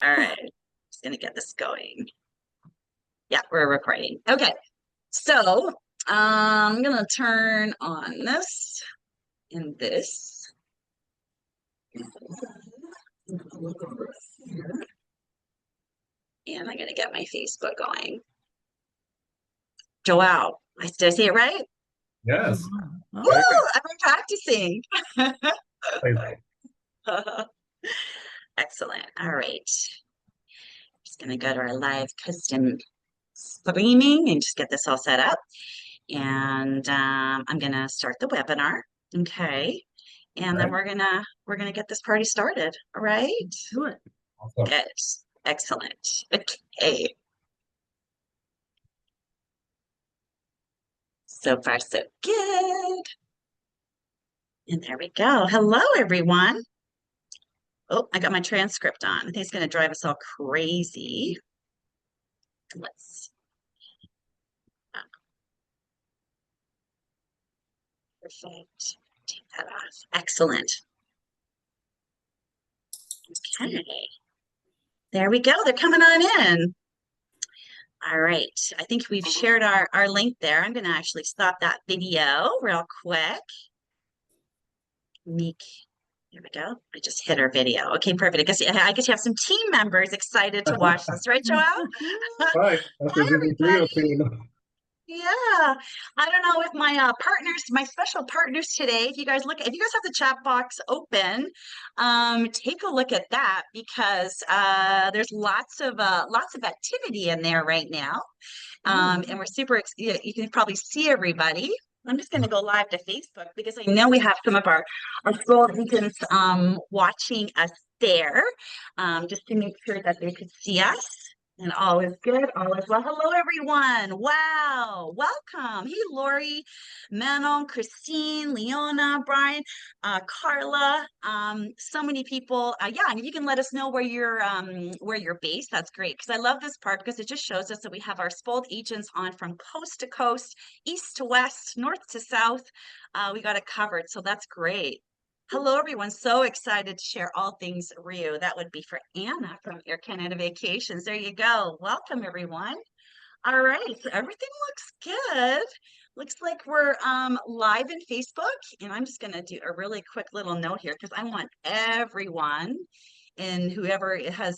All right. Just gonna get this going. Yeah, we're recording. Okay. So I'm gonna turn on this and this. And I'm gonna get my Facebook going. Joao, did I say it right? Yes. Woo! I've been practicing. Excellent. All right. Just gonna go to our live custom streaming and just get this all set up. And I'm gonna start the webinar. Okay. And then we're gonna get this party started. All right. Do it. Awesome. Good. Excellent. Okay. So far, so good. And there we go. Hello, everyone. Oh, I got my transcript on. I think it's going to drive us all crazy. Let's. Perfect. Take that off. Excellent. Okay. There we go. They're coming on in. All right. I think we've shared our link there. I'm going to actually stop that video real quick. There we go. I just hit our video. Okay, perfect. I guess you have some team members excited to watch this, right, Joelle? Right. Hi, everybody. Yeah, I don't know if my partners, my special partners today, if you guys have the chat box open, take a look at that because there's lots of activity in there right now. And we're super, you can probably see everybody. I'm just going to go live to Facebook because I know we have some of our school agents watching us there, just to make sure that they could see us. And all is good, all is well. Hello, everyone. Wow. Welcome. Hey, Lori, Manon, Christine, Leona, Brian, Carla, so many people. Yeah, and you can let us know where you're based. That's great because I love this part because it just shows us that we have our SPOLD agents on from coast to coast, east to west, north to south. We got it covered, so that's great. Hello, everyone. So excited to share all things Rio. That would be for Anna from Air Canada Vacations. There you go. Welcome, everyone. All right. So everything looks good. Looks like we're live in Facebook. And I'm just going to do a really quick little note here because I want everyone and whoever has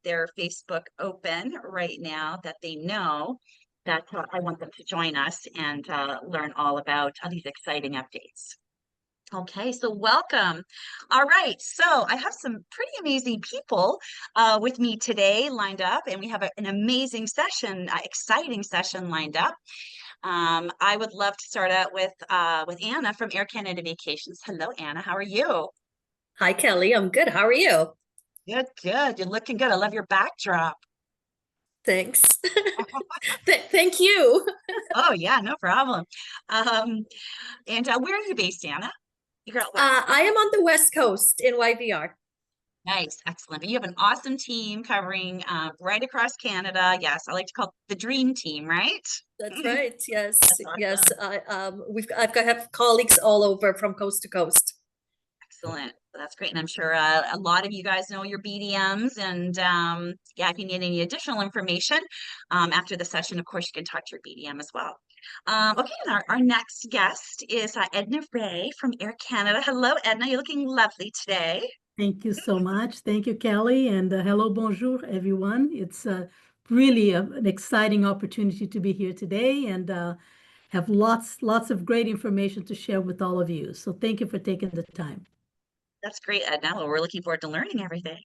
their Facebook open right now that they know that I want them to join us and learn all about these exciting updates. Okay, so welcome. All right, so I have some pretty amazing people with me today lined up, and we have an amazing session, exciting session lined up. I would love to start out with Anna from Air Canada Vacations. Hello, Anna. How are you? Hi, Kelly. I'm good. How are you? Good, good. You're looking good. I love your backdrop. Thanks. Thank you. Oh yeah, no problem. And where are you based, Anna? I am on the West Coast in YVR. Nice, excellent. But you have an awesome team covering right across Canada. Yes, I like to call it the dream team, right? That's right. Yes, That's yes. awesome. I have colleagues all over from coast to coast. Excellent. That's great. And I'm sure a lot of you guys know your BDMs. And yeah, if you need any additional information after the session, of course, you can talk to your BDM as well. Okay, and our next guest is Edna Ray from Air Canada. Hello, Edna. You're looking lovely today. Thank you so much. Thank you, Kelly. And hello, bonjour, everyone. It's really an exciting opportunity to be here today and have lots of great information to share with all of you. So thank you for taking the time. That's great, Edna. Well, we're looking forward to learning everything.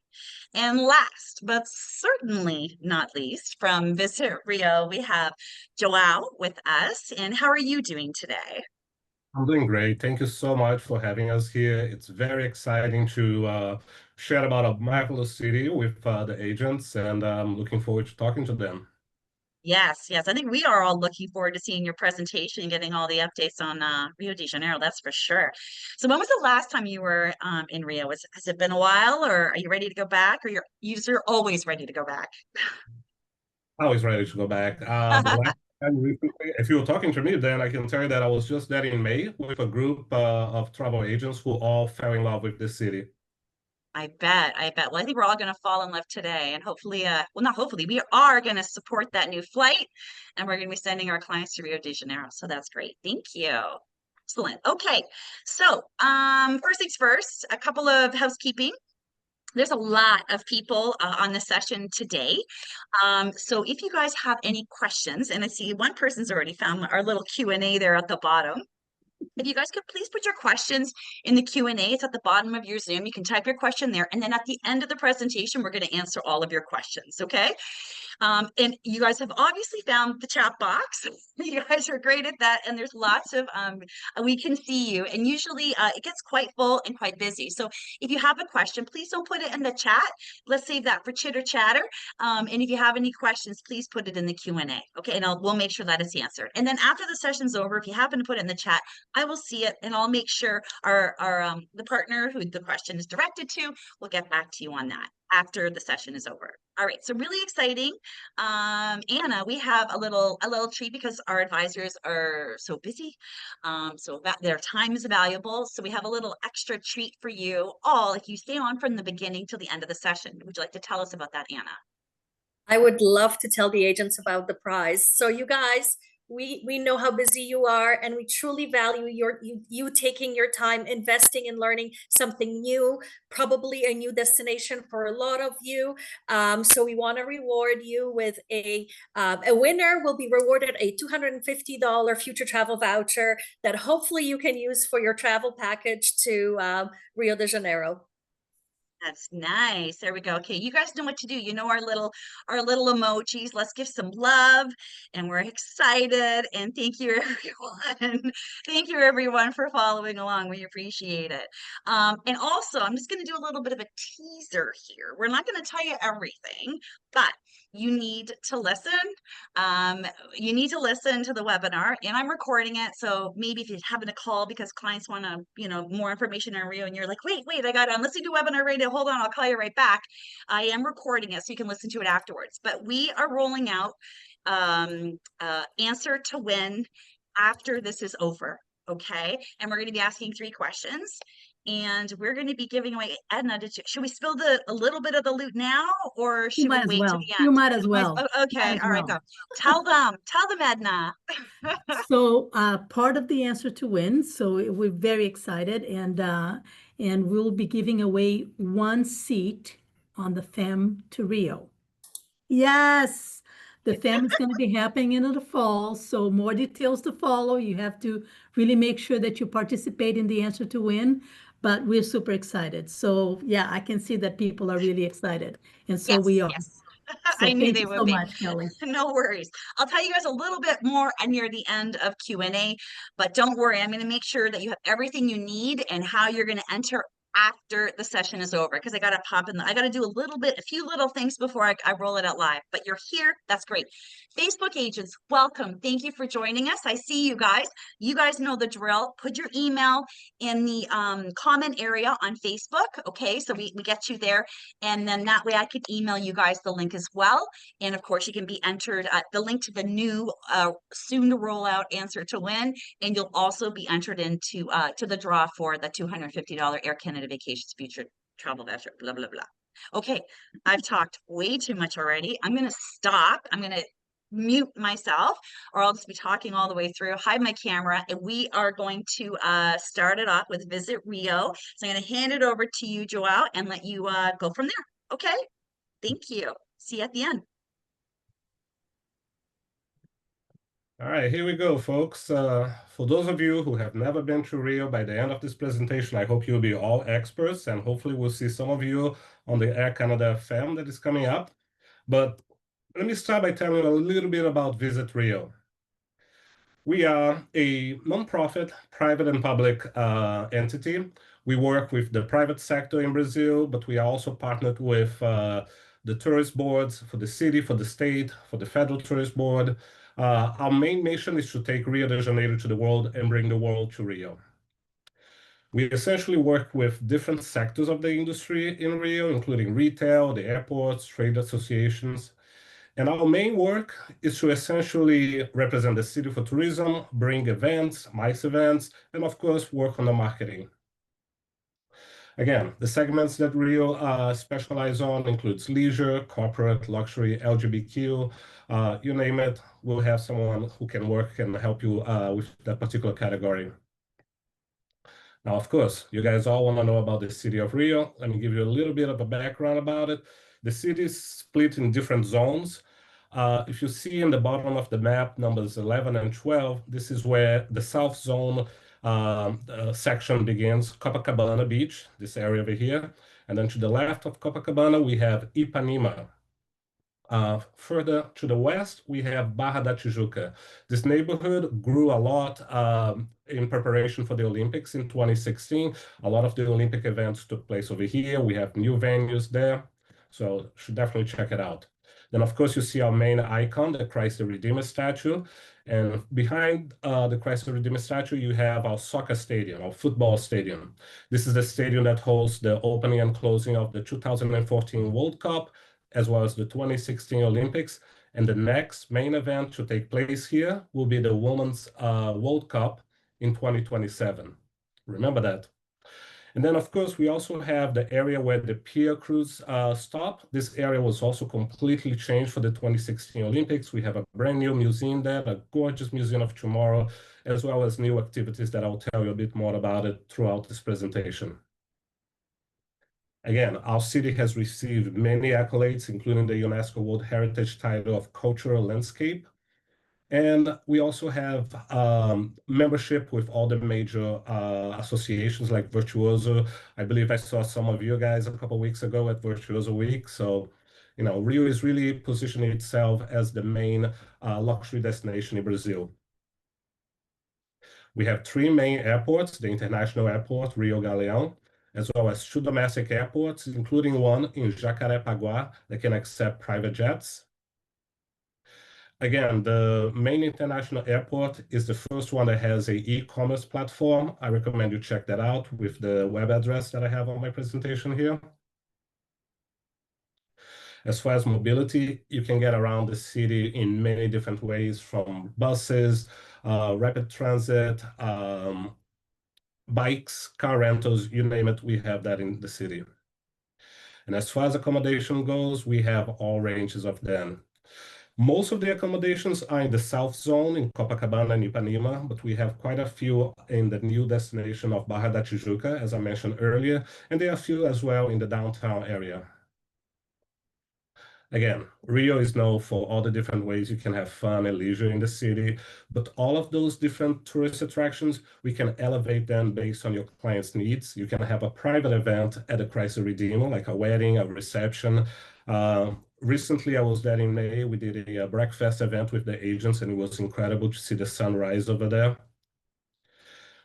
And last, but certainly not least, from Visit Rio, we have Joao with us. And how are you doing today? I'm doing great. Thank you so much for having us here. It's very exciting to share about a marvelous city with the agents, and I'm looking forward to talking to them. Yes, yes. I think we are all looking forward to seeing your presentation and getting all the updates on Rio de Janeiro, that's for sure. So when was the last time you were in Rio? Has it been a while, or are you ready to go back, or you're always ready to go back? Always ready to go back. The last time recently, if you were talking to me, then I can tell you that I was just there in May with a group of travel agents who all fell in love with this city. I bet. Well, I think we're all going to fall in love today, and hopefully, well, not hopefully, we are going to support that new flight, and we're going to be sending our clients to Rio de Janeiro. So that's great. Thank you. Excellent. Okay. So, first things first, a couple of housekeeping. There's a lot of people on the session today. So if you guys have any questions, and I see one person's already found our little Q&A there at the bottom. If you guys could please put your questions in the Q&A, it's at the bottom of your Zoom. You can type your question there. And then at the end of the presentation, we're going to answer all of your questions, okay? And you guys have obviously found the chat box. You guys are great at that. And there's lots of, we can see you. And usually it gets quite full and quite busy. So if you have a question, please don't put it in the chat. Let's save that for chitter chatter. And if you have any questions, please put it in the Q&A. Okay, and we'll make sure that it's answered. And then after the session's over, if you happen to put it in the chat, I will see it and I'll make sure the partner who the question is directed to will get back to you on that after the session is over. All right, so really exciting. Anna, we have a little treat because our advisors are so busy. So that their time is valuable. So we have a little extra treat for you all if you stay on from the beginning till the end of the session. Would you like to tell us about that, Anna? I would love to tell the agents about the prize. So you guys, we know how busy you are, and we truly value you taking your time investing in learning something new, probably a new destination for a lot of you. So we want to reward you with a winner will be rewarded a $250 future travel voucher that hopefully you can use for your travel package to Rio de Janeiro. That's nice. There we go. Okay, you guys know what to do. You know our little emojis. Let's give some love, and we're excited. And thank you, everyone. Thank you, everyone, for following along. We appreciate it. And also, I'm just going to do a little bit of a teaser here. We're not going to tell you everything, but you need to listen. You need to listen to the webinar, and I'm recording it. So maybe if you're having a call because clients want to, more information on Rio, and you're like, wait, I'm listening to webinar right now. Hold on, I'll call you right back. I am recording it so you can listen to it afterwards. But we are rolling out answer to win after this is over. Okay, and we're going to be asking 3 questions. And we're going to be giving away, Edna, should we spill a little bit of the loot now, or should we wait to the end? You might as well. Okay, all right, go. Tell them, Edna. So part of the answer to win. So we're very excited, and we'll be giving away 1 seat on the FEM to Rio. Yes. The FEM is going to be happening in the fall, so more details to follow. You have to really make sure that you participate in the answer to win, but we're super excited. So yeah, I can see that people are really excited, and so we are. Yes. So I knew they would would so be. Much, Kelly. No worries. I'll tell you guys a little bit more near the end of Q&A, but don't worry. I'm going to make sure that you have everything you need and how you're going to enter after the session is over, because I got to I got to do a few little things before I roll it out live. But you're here. That's great. Facebook agents, welcome. Thank you for joining us. I see you guys. You guys know the drill. Put your email in the comment area on Facebook. Okay, so we get you there. And then that way I could email you guys the link as well. And of course, you can be entered at the link to the new soon to roll out answer to win. And you'll also be entered into to the draw for the $250 Air Canada Vacations Future Travel Voucher, blah, blah, blah. Okay, I've talked way too much already. I'm going to stop. I'm going to mute myself, or I'll just be talking all the way through, hide my camera, and we are going to start it off with Visit Rio. So I'm going to hand it over to you, Joao, and let you go from there. Okay, thank you. See you at the end. All right, here we go, folks. For those of you who have never been to Rio, by the end of this presentation, I hope you'll be all experts, and hopefully we'll see some of you on the Air Canada FEM that is coming up. But let me start by telling you a little bit about Visit Rio. We are a nonprofit, private and public entity. We work with the private sector in Brazil, but we are also partnered with the tourist boards for the city, for the state, for the federal tourist board. Our main mission is to take Rio de Janeiro to the world and bring the world to Rio. We essentially work with different sectors of the industry in Rio, including retail, the airports, trade associations. And our main work is to essentially represent the city for tourism, bring events, MICE events, and of course, work on the marketing. Again, the segments that Rio specialize on includes leisure, corporate, luxury, LGBTQ, you name it. We'll have someone who can work and help you with that particular category. Now, of course, you guys all want to know about the city of Rio. Let me give you a little bit of a background about it. The city is split in different zones. If you see in the bottom of the map, numbers 11 and 12, this is where the South Zone section begins, Copacabana Beach, this area over here. And then to the left of Copacabana, we have Ipanema. Further to the west, we have Barra da Tijuca. This neighborhood grew a lot in preparation for the Olympics in 2016. A lot of the Olympic events took place over here. We have new venues there, so should definitely check it out. Then, of course, you see our main icon, the Christ the Redeemer statue. And behind the Christ the Redeemer statue, you have our soccer stadium, our football stadium. This is the stadium that holds the opening and closing of the 2014 World Cup, as well as the 2016 Olympics. And the next main event to take place here will be the Women's World Cup in 2027. Remember that. And then, of course, we also have the area where the pier cruise stop. This area was also completely changed for the 2016 Olympics. We have a brand new museum there, a gorgeous museum of tomorrow, as well as new activities that I'll tell you a bit more about it throughout this presentation. Again, our city has received many accolades, including the UNESCO World Heritage title of Cultural Landscape. And we also have membership with all the major associations like Virtuoso. I believe I saw some of you guys a couple of weeks ago at Virtuoso Week. So, you know, Rio is really positioning itself as the main luxury destination in Brazil. We have 3 main airports, the international airport, Rio Galeão, as well as 2 domestic airports, including one in Jacarepaguá that can accept private jets. Again, the main international airport is the first one that has a e-commerce platform. I recommend you check that out with the web address that I have on my presentation here. As far as mobility, you can get around the city in many different ways, from buses, rapid transit, bikes, car rentals, you name it, we have that in the city. And as far as accommodation goes, we have all ranges of them. Most of the accommodations are in the South Zone in Copacabana and Ipanema, but we have quite a few in the new destination of Barra da Tijuca, as I mentioned earlier, and there are a few as well in the downtown area. Again, Rio is known for all the different ways you can have fun and leisure in the city, but all of those different tourist attractions, we can elevate them based on your client's needs. You can have a private event at the Christ the Redeemer, like a wedding, a reception. Recently, I was there in May. We did a breakfast event with the agents, and it was incredible to see the sunrise over there.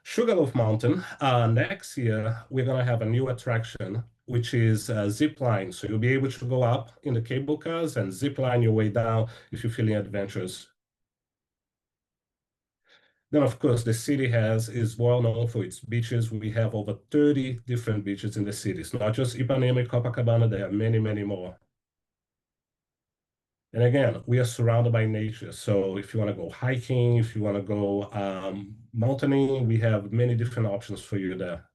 Sugarloaf Mountain, next year, we're going to have a new attraction, which is a zip line. So you'll be able to go up in the cable cars and zip line your way down if you're feeling adventurous. Then, of course, the city is well known for its beaches. We have over 30 different beaches in the city. It's not just Ipanema and Copacabana, there are many, many more. And again, we are surrounded by nature. So if you want to go hiking, if you want to go mountaineering, we have many different options for you there.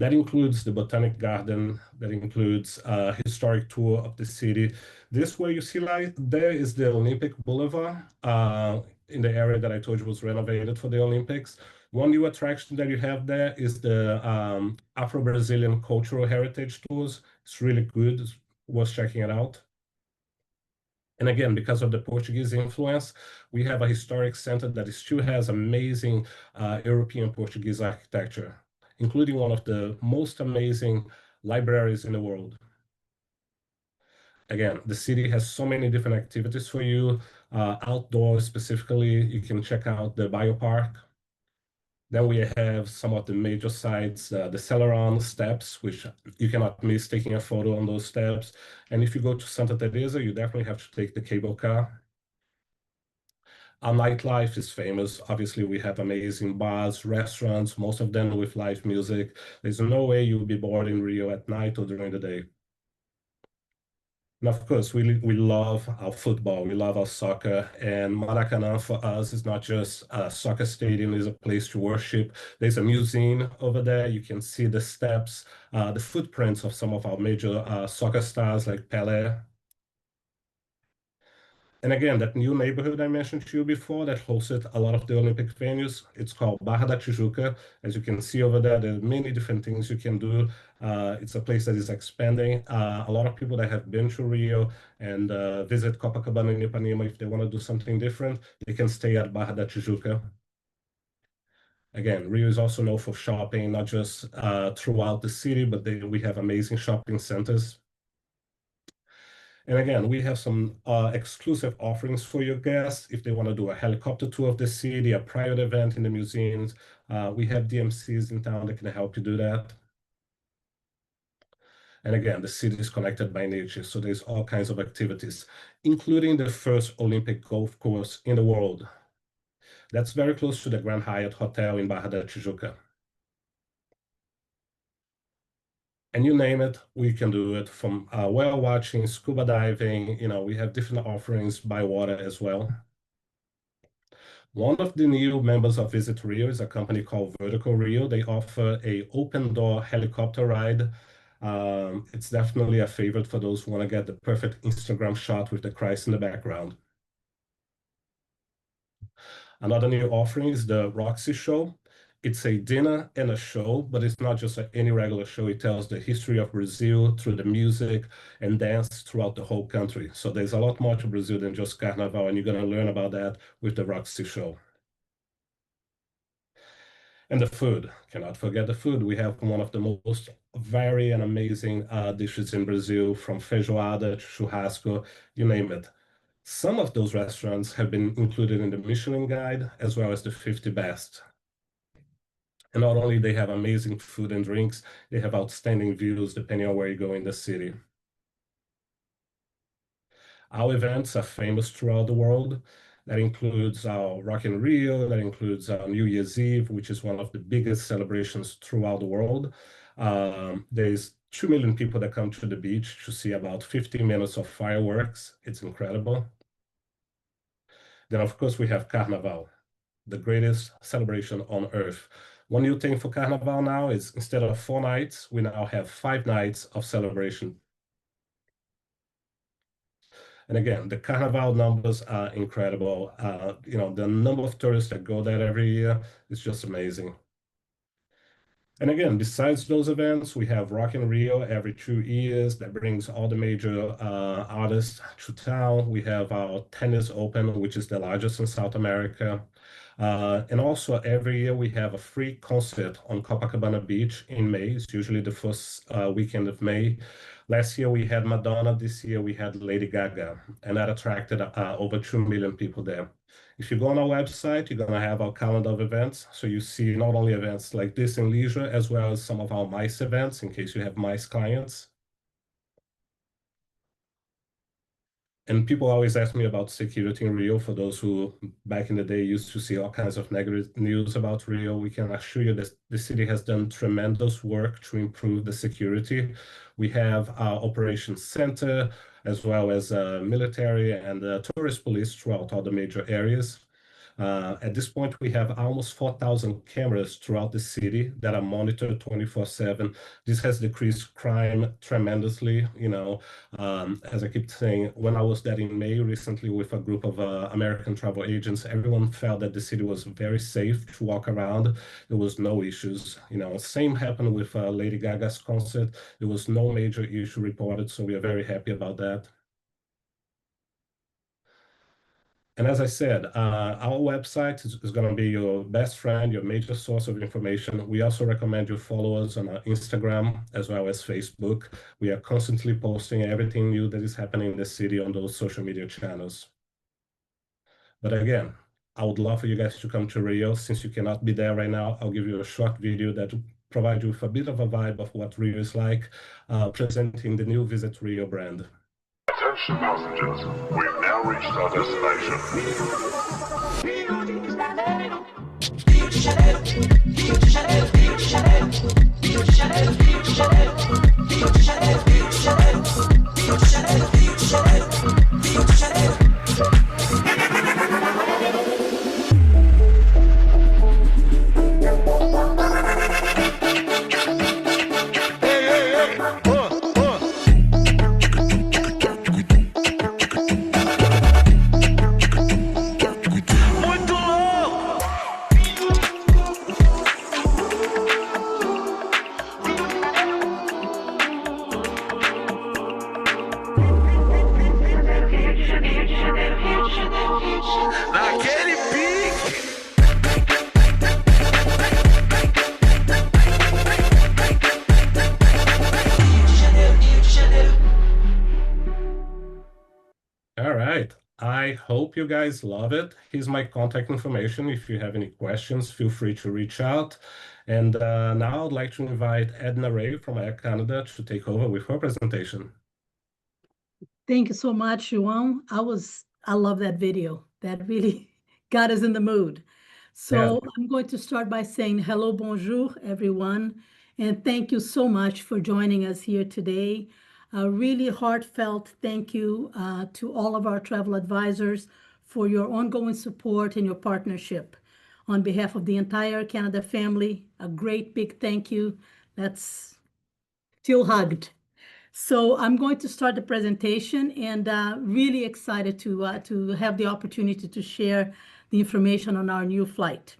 That includes the Botanic Garden, that includes a historic tour of the city. This where you see like there is the Olympic Boulevard in the area that I told you was renovated for the Olympics. One new attraction that you have there is the Afro-Brazilian Cultural Heritage Tours. It's really good, it's worth checking it out. And again, because of the Portuguese influence, we have a historic center that still has amazing European Portuguese architecture, including one of the most amazing libraries in the world. Again, the city has so many different activities for you. Outdoors specifically, you can check out the biopark. Then we have some of the major sites, the Celeron steps, which you cannot miss taking a photo on those steps. And if you go to Santa Teresa, you definitely have to take the cable car. Our nightlife is famous. Obviously, we have amazing bars, restaurants, most of them with live music. There's no way you'll be bored in Rio at night or during the day. And of course, we love our football, we love our soccer, and Maracanã for us is not just a soccer stadium, it's a place to worship. There's a museum over there. You can see the steps, the footprints of some of our major soccer stars like Pelé. And again, that new neighborhood I mentioned to you before that hosted a lot of the Olympic venues, it's called Barra da Tijuca. As you can see over there, there are many different things you can do. It's a place that is expanding. A lot of people that have been to Rio and visit Copacabana and Ipanema, if they want to do something different, they can stay at Barra da Tijuca. Again, Rio is also known for shopping, not just throughout the city, but we have amazing shopping centers. And again, we have some exclusive offerings for your guests. If they want to do a helicopter tour of the city, a private event in the museums, we have DMCs in town that can help you do that. And again, the city is connected by nature, so there's all kinds of activities, including the first Olympic golf course in the world. That's very close to the Grand Hyatt Hotel in Barra da Tijuca. And you name it, we can do it, from whale watching, scuba diving, we have different offerings by water as well. One of the new members of Visit Rio is a company called Vertical Rio. They offer a open door helicopter ride. It's definitely a favorite for those who want to get the perfect Instagram shot with the Christ in the background. Another new offering is the Roxy Show. It's a dinner and a show, but it's not just any regular show. It tells the history of Brazil through the music and dance throughout the whole country. So there's a lot more to Brazil than just Carnival, and you're going to learn about that with the Roxy Show. And the food, cannot forget the food. We have one of the most varied and amazing dishes in Brazil, from feijoada to churrasco, you name it. Some of those restaurants have been included in the Michelin Guide, as well as the 50 Best. And not only they have amazing food and drinks, they have outstanding views depending on where you go in the city. Our events are famous throughout the world. That includes our Rock in Rio, that includes our New Year's Eve, which is one of the biggest celebrations throughout the world. There's 2 million people that come to the beach to see about 15 minutes of fireworks. It's incredible. Then, of course, we have Carnival, the greatest celebration on earth. One new thing for Carnival now is, instead of 4 nights, we now have 5 nights of celebration. And again, the Carnival numbers are incredible. The number of tourists that go there every year is just amazing. And again, besides those events, we have Rock in Rio every 2 years that brings all the major artists to town. We have our Tennis Open, which is the largest in South America. And also every year we have a free concert on Copacabana Beach in May. It's usually the first weekend of May. Last year we had Madonna, this year we had Lady Gaga, and that attracted over 2 million people there. If you go on our website, you're going to have our calendar of events. So you see not only events like this in leisure, as well as some of our MICE events, in case you have MICE clients. And people always ask me about security in Rio. For those who back in the day used to see all kinds of negative news about Rio, we can assure you that the city has done tremendous work to improve the security. We have our operations center, as well as military and tourist police throughout all the major areas. At this point, we have almost 4,000 cameras throughout the city that are monitored 24/7. This has decreased crime tremendously. As I keep saying, when I was there in May recently with a group of American travel agents, everyone felt that the city was very safe to walk around. There was no issues. Same happened with Lady Gaga's concert. There was no major issue reported, so we are very happy about that. And as I said, our website is going to be your best friend, your major source of information. We also recommend you follow us on Instagram as well as Facebook. We are constantly posting everything new that is happening in the city on those social media channels. But again, I would love for you guys to come to Rio. Since you cannot be there right now, I'll give you a short video that will provide you with a bit of a vibe of what Rio is like, presenting the new Visit Rio brand. Attention passengers, we've now reached our destination. Rio de Janeiro, Rio de Janeiro, Rio de Janeiro, Rio de Janeiro, Rio de Janeiro, Rio de Janeiro, Rio de Janeiro, Rio de Janeiro, Rio de Janeiro, Rio de Janeiro. All right. I hope you guys love it. Here's my contact information. If you have any questions, feel free to reach out. And now I'd like to invite Edna Ray from Air Canada to take over with her presentation. Thank you so much, João. I love that video. That really got us in the mood. So I'm going to start by saying hello, bonjour, everyone. And thank you so much for joining us here today. A really heartfelt thank you to all of our travel advisors for your ongoing support and your partnership. On behalf of the entire Canada family, a great big thank you. That's still hugged. So I'm going to start the presentation, and really excited to have the opportunity to share the information on our new flight.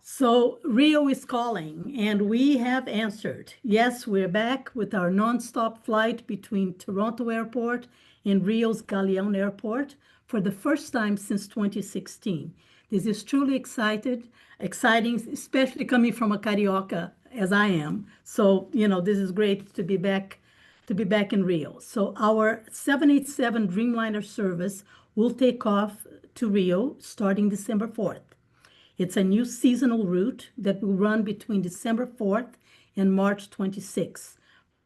So Rio is calling, and we have answered. Yes, we're back with our nonstop flight between Toronto Airport and Rio's Galeão Airport for the first time since 2016. This is truly exciting, especially coming from a Carioca as I am. So, this is great to be back in Rio. So our 787 Dreamliner service will take off to Rio starting December 4th. It's a new seasonal route that will run between December 4th and March 26th.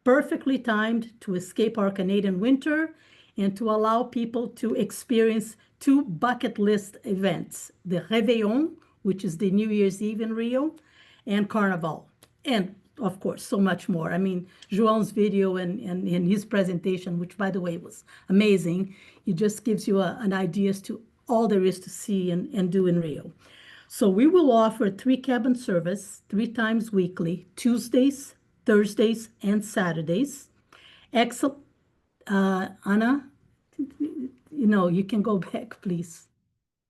Perfectly timed to escape our Canadian winter and to allow people to experience two bucket list events, the Réveillon, which is the New Year's Eve in Rio, and Carnival. And of course, so much more. I mean, João's video and his presentation, which by the way was amazing, it just gives you an idea as to all there is to see and do in Rio. So we will offer 3 cabin service 3 times weekly, Tuesdays, Thursdays, and Saturdays. Excellent. Anna, you can go back, please.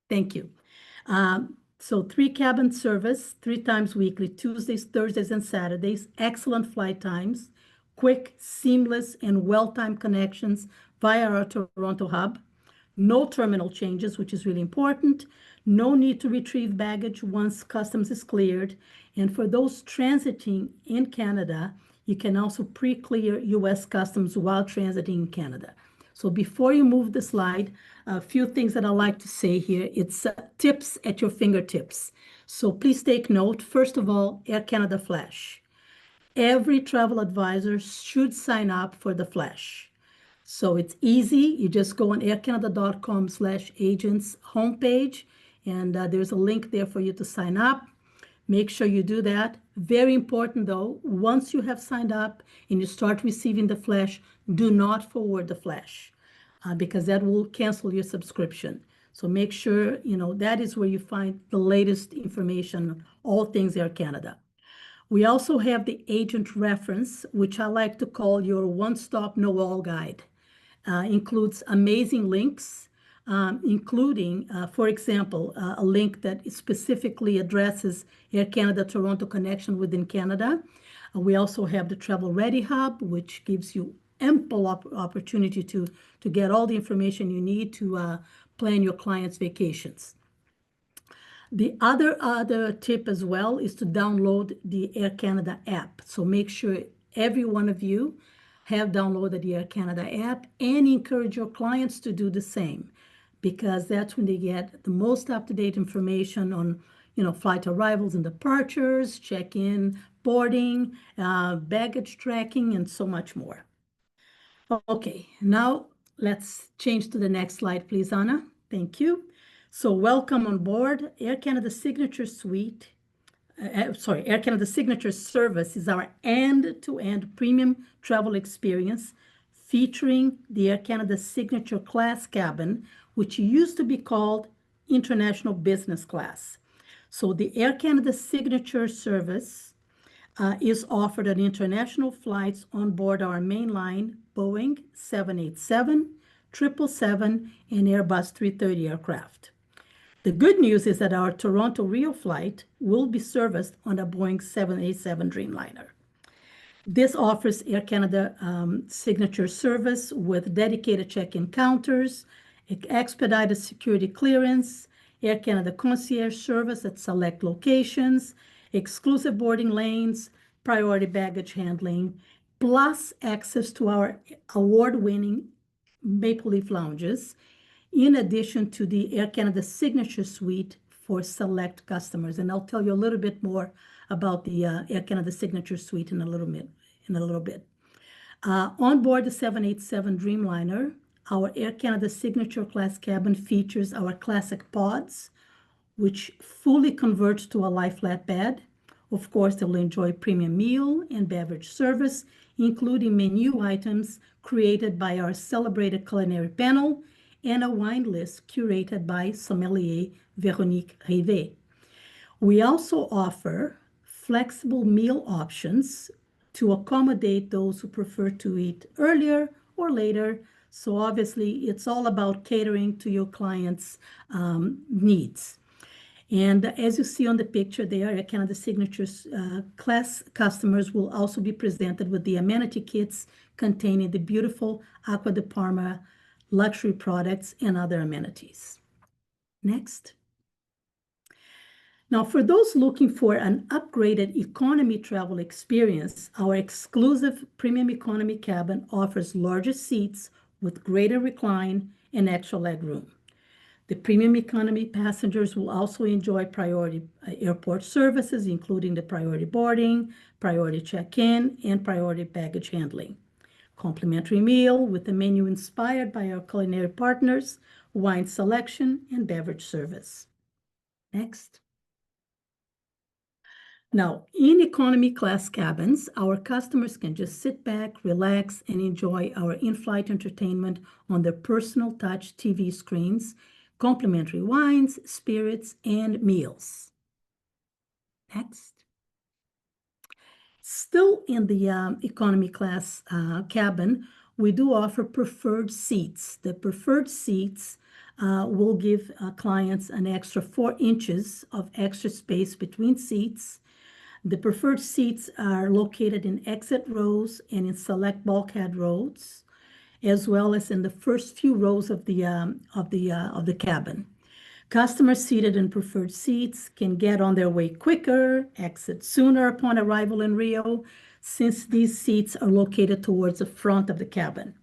Thank you. So 3 cabin service 3 times weekly, Tuesdays, Thursdays, and Saturdays. Excellent flight times, quick, seamless, and well-timed connections via our Toronto hub. No terminal changes, which is really important. No need to retrieve baggage once customs is cleared. And for those transiting in Canada, you can also pre-clear U.S. customs while transiting in Canada. So before you move the slide, a few things that I like to say here. It's tips at your fingertips. So please take note. First of all, Air Canada Flash. Every travel advisor should sign up for the Flash. So it's easy. You just go on aircanada.com/agents homepage, and there's a link there for you to sign up. Make sure you do that. Very important though, once you have signed up and you start receiving the Flash, do not forward the Flash because that will cancel your subscription. So make sure, that is where you find the latest information, all things Air Canada. We also have the agent reference, which I like to call your one-stop know-all guide. Includes amazing links, including, for example, a link that specifically addresses Air Canada Toronto connection within Canada. We also have the Travel Ready Hub, which gives you ample opportunity to get all the information you need to plan your clients' vacations. The other tip as well is to download the Air Canada app. So make sure every one of you have downloaded the Air Canada app and encourage your clients to do the same, because that's when they get the most up-to-date information on, flight arrivals and departures, check-in, boarding, baggage tracking, and so much more. Okay, now let's change to the next slide, please, Anna. Thank you. So welcome on board. Air Canada Signature Suite. Air Canada Signature Service is our end-to-end premium travel experience featuring the Air Canada Signature Class cabin, which used to be called International Business Class. So the Air Canada Signature Service is offered on international flights on board our mainline Boeing 787, 777, and Airbus 330 aircraft. The good news is that our Toronto-Rio flight will be serviced on a Boeing 787 Dreamliner. This offers Air Canada signature service with dedicated check-in counters, expedited security clearance, Air Canada concierge service at select locations, exclusive boarding lanes, priority baggage handling, plus access to our award-winning Maple Leaf lounges, in addition to the Air Canada Signature Suite for select customers. And I'll tell you a little bit more about the Air Canada Signature Suite in a little bit. On board the 787 Dreamliner, our Air Canada Signature Class cabin features our classic pods, which fully converts to a lie-flat bed. Of course, they will enjoy premium meal and beverage service, including menu items created by our celebrated culinary panel and a wine list curated by sommelier Véronique Rivet. We also offer flexible meal options to accommodate those who prefer to eat earlier or later. So obviously, it's all about catering to your clients' needs. And as you see on the picture there, Air Canada Signatures Class customers will also be presented with the amenity kits containing the beautiful Aqua de Parma luxury products and other amenities. Next. Now, for those looking for an upgraded economy travel experience, our exclusive premium economy cabin offers larger seats with greater recline and extra leg room. The premium economy passengers will also enjoy priority airport services, including the priority boarding, priority check-in, and priority baggage handling. Complimentary meal with a menu inspired by our culinary partners, wine selection, and beverage service. Next. Now, in economy class cabins, our customers can just sit back, relax, and enjoy our in-flight entertainment on their personal touch TV screens, complimentary wines, spirits, and meals. Next. Still in the economy class cabin, we do offer preferred seats. The preferred seats will give clients an extra 4 inches of extra space between seats. The preferred seats are located in exit rows and in select bulkhead rows, as well as in the first few rows of the cabin. Customers seated in preferred seats can get on their way quicker, exit sooner upon arrival in Rio, since these seats are located towards the front of the cabin.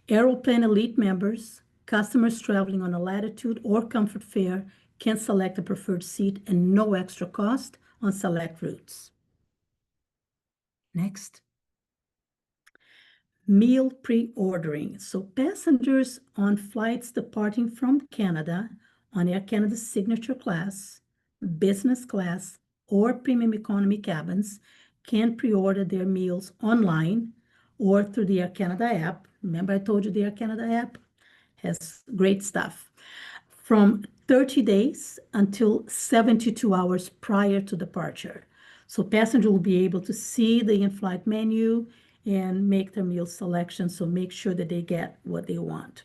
Aeroplan Elite members, customers traveling on a Latitude or Comfort fare can select a preferred seat and no extra cost on select routes. Next. Meal pre-ordering. So passengers on flights departing from Canada on Air Canada's Signature Class, Business Class, or Premium Economy cabins can pre-order their meals online or through the Air Canada app. Remember I told you the Air Canada app has great stuff. From 30 days until 72 hours prior to departure. So passengers will be able to see the in-flight menu and make their meal selection, so make sure that they get what they want.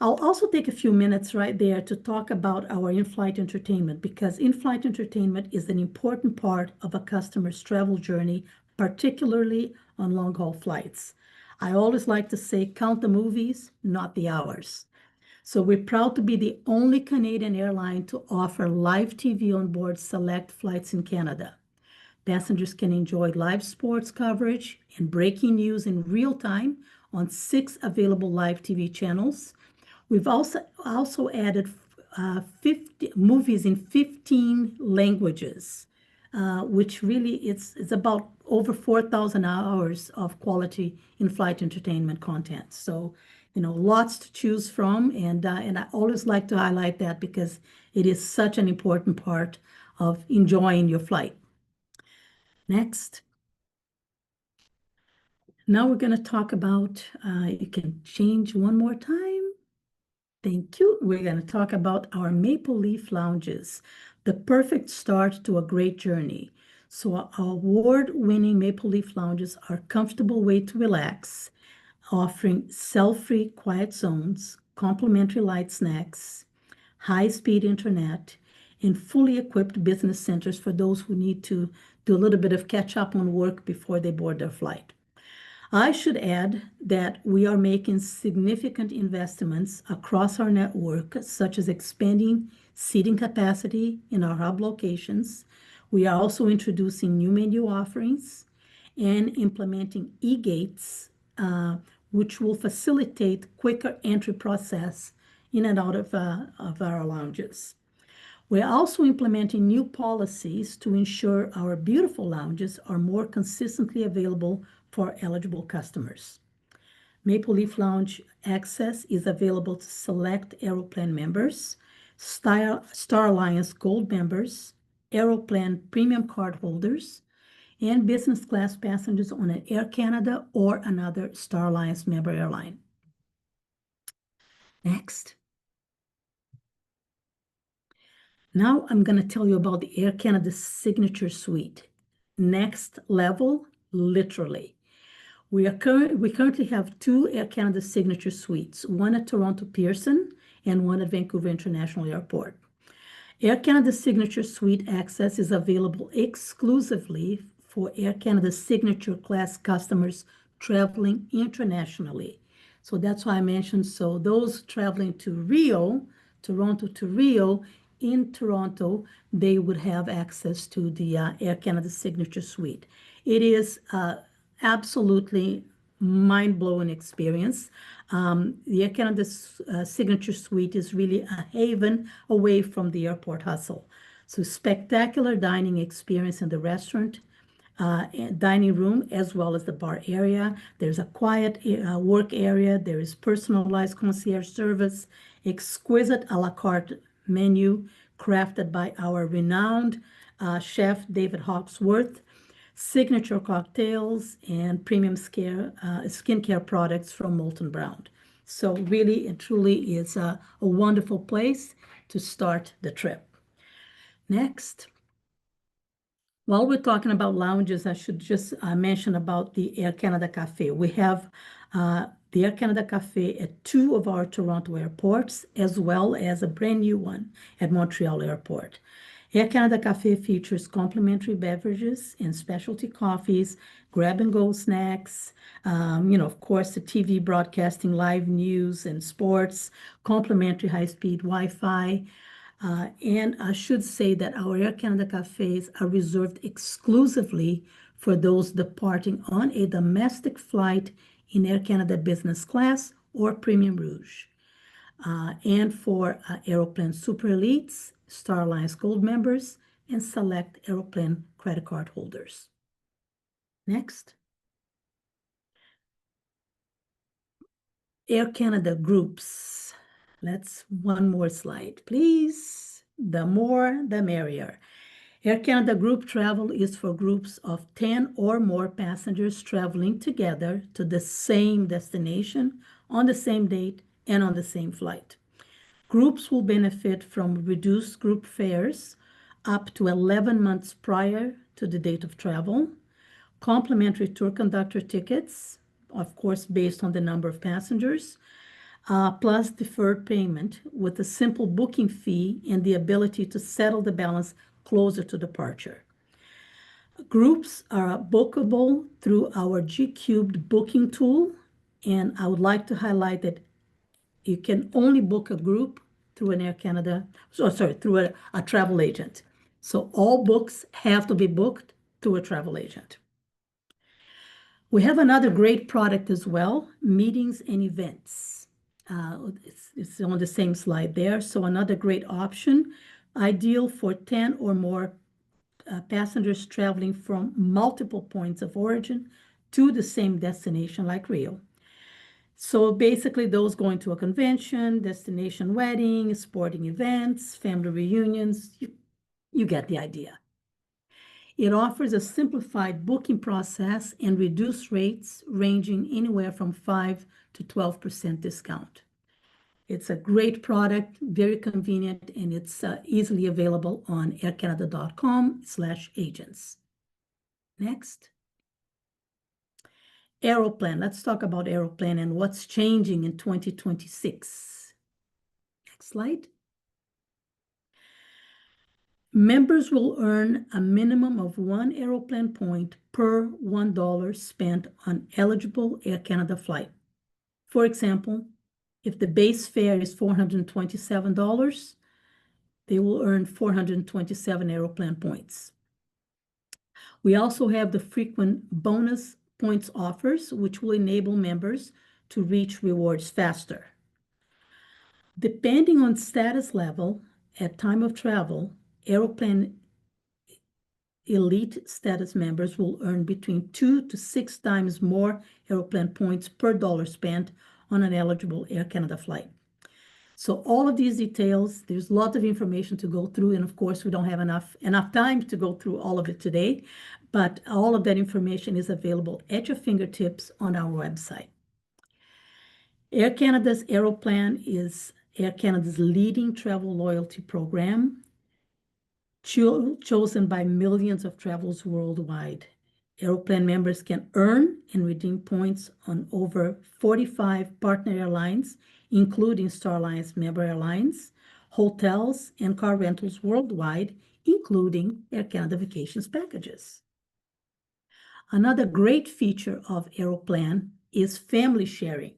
I'll also take a few minutes right there to talk about our in-flight entertainment, because in-flight entertainment is an important part of a customer's travel journey, particularly on long-haul flights. I always like to say, count the movies, not the hours. So we're proud to be the only Canadian airline to offer live TV on board select flights in Canada. Passengers can enjoy live sports coverage and breaking news in real time on 6 available live TV channels. We've also added 50 movies in 15 languages, which really it's about over 4,000 hours of quality in-flight entertainment content. So, you know, lots to choose from, and I always like to highlight that because it is such an important part of enjoying your flight. Next. Now we're going to talk about, you can change one more time. Thank you. We're going to talk about our Maple Leaf lounges, the perfect start to a great journey. So our award-winning Maple Leaf lounges are a comfortable way to relax, offering cell-free quiet zones, complimentary light snacks, high-speed internet, and fully equipped business centers for those who need to do a little bit of catch up on work before they board their flight. I should add that we are making significant investments across our network, such as expanding seating capacity in our hub locations. We are also introducing new menu offerings and implementing e-gates, which will facilitate quicker entry process in and out of our lounges. We're also implementing new policies to ensure our beautiful lounges are more consistently available for eligible customers. Maple Leaf Lounge access is available to select Aeroplan members, Star Alliance Gold members, Aeroplan Premium card holders, and business class passengers on an Air Canada or another Star Alliance member airline. Next. Now I'm going to tell you about the Air Canada Signature Suite. Next level, literally. We currently have 2 Air Canada Signature Suites, one at Toronto Pearson and one at Vancouver International Airport. Air Canada Signature Suite access is available exclusively for Air Canada Signature Class customers traveling internationally. So that's why I mentioned, so those traveling to Rio, Toronto to Rio, in Toronto, they would have access to the Air Canada Signature Suite. It is absolutely mind-blowing experience. The Air Canada Signature Suite is really a haven away from the airport hustle. So spectacular dining experience in the restaurant, dining room, as well as the bar area. There's a quiet work area. There is personalized concierge service, exquisite a la carte menu crafted by our renowned chef David Hawksworth, signature cocktails, and premium skincare products from Molton Brown. So really and truly is a wonderful place to start the trip. Next. While we're talking about lounges, I should just mention about the Air Canada Cafe. We have the Air Canada Cafe at 2 of our Toronto airports, as well as a brand new one at Montreal Airport. Air Canada Cafe features complimentary beverages and specialty coffees, grab-and-go snacks, of course, the TV broadcasting live news and sports, complimentary high-speed Wi-Fi. And I should say that our Air Canada cafes are reserved exclusively for those departing on a domestic flight in Air Canada Business Class or Premium Rouge, and for Aeroplan Super Elites, Star Alliance Gold members, and select Aeroplan credit card holders. Next. Air Canada groups. Let's one more slide, please. The more, the merrier. Air Canada group travel is for groups of 10 or more passengers traveling together to the same destination on the same date and on the same flight. Groups will benefit from reduced group fares up to 11 months prior to the date of travel, complimentary tour conductor tickets, of course, based on the number of passengers, plus deferred payment with a simple booking fee and the ability to settle the balance closer to departure. Groups are bookable through our G-Cubed booking tool, and I would like to highlight that you can only book a group through an Air Canada, through a travel agent. So all books have to be booked through a travel agent. We have another great product as well, meetings and events. It's on the same slide there. So another great option, ideal for 10 or more passengers traveling from multiple points of origin to the same destination like Rio. So basically those going to a convention, destination wedding, sporting events, family reunions, you get the idea. It offers a simplified booking process and reduced rates ranging anywhere from 5 to 12% discount. It's a great product, very convenient, and it's easily available on aircanada.com/agents. Next. Aeroplan. Let's talk about Aeroplan and what's changing in 2026. Next slide. Members will earn a minimum of 1 Aeroplan point per $1 spent on eligible Air Canada flight. For example, if the base fare is $427, they will earn 427 Aeroplan points. We also have the frequent bonus points offers, which will enable members to reach rewards faster. Depending on status level at time of travel, Aeroplan Elite status members will earn between 2 to 6 times more Aeroplan points per dollar spent on an eligible Air Canada flight. So all of these details, there's a lot of information to go through, and of course we don't have enough time to go through all of it today, but all of that information is available at your fingertips on our website. Air Canada's Aeroplan is Air Canada's leading travel loyalty program, chosen by millions of travelers worldwide. Aeroplan members can earn and redeem points on over 45 partner airlines, including Star Alliance member airlines, hotels, and car rentals worldwide, including Air Canada Vacations packages. Another great feature of Aeroplan is family sharing,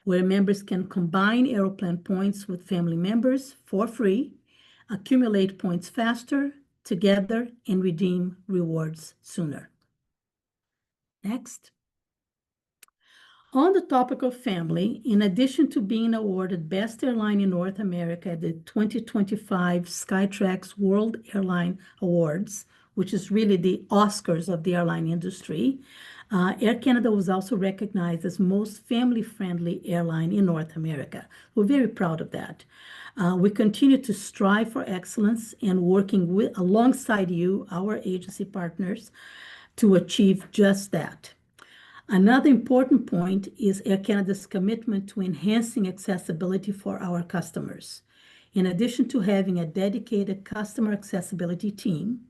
where members can combine Aeroplan points with family members for free, accumulate points faster, together, and redeem rewards sooner. Next. On the topic of family, in addition to being awarded Best Airline in North America at the 2025 Skytrax World Airline Awards, which is really the Oscars of the airline industry, Air Canada was also recognized as most family-friendly airline in North America. We're very proud of that. We continue to strive for excellence and working alongside you, our agency partners, to achieve just that. Another important point is Air Canada's commitment to enhancing accessibility for our customers. In addition to having a dedicated customer accessibility team,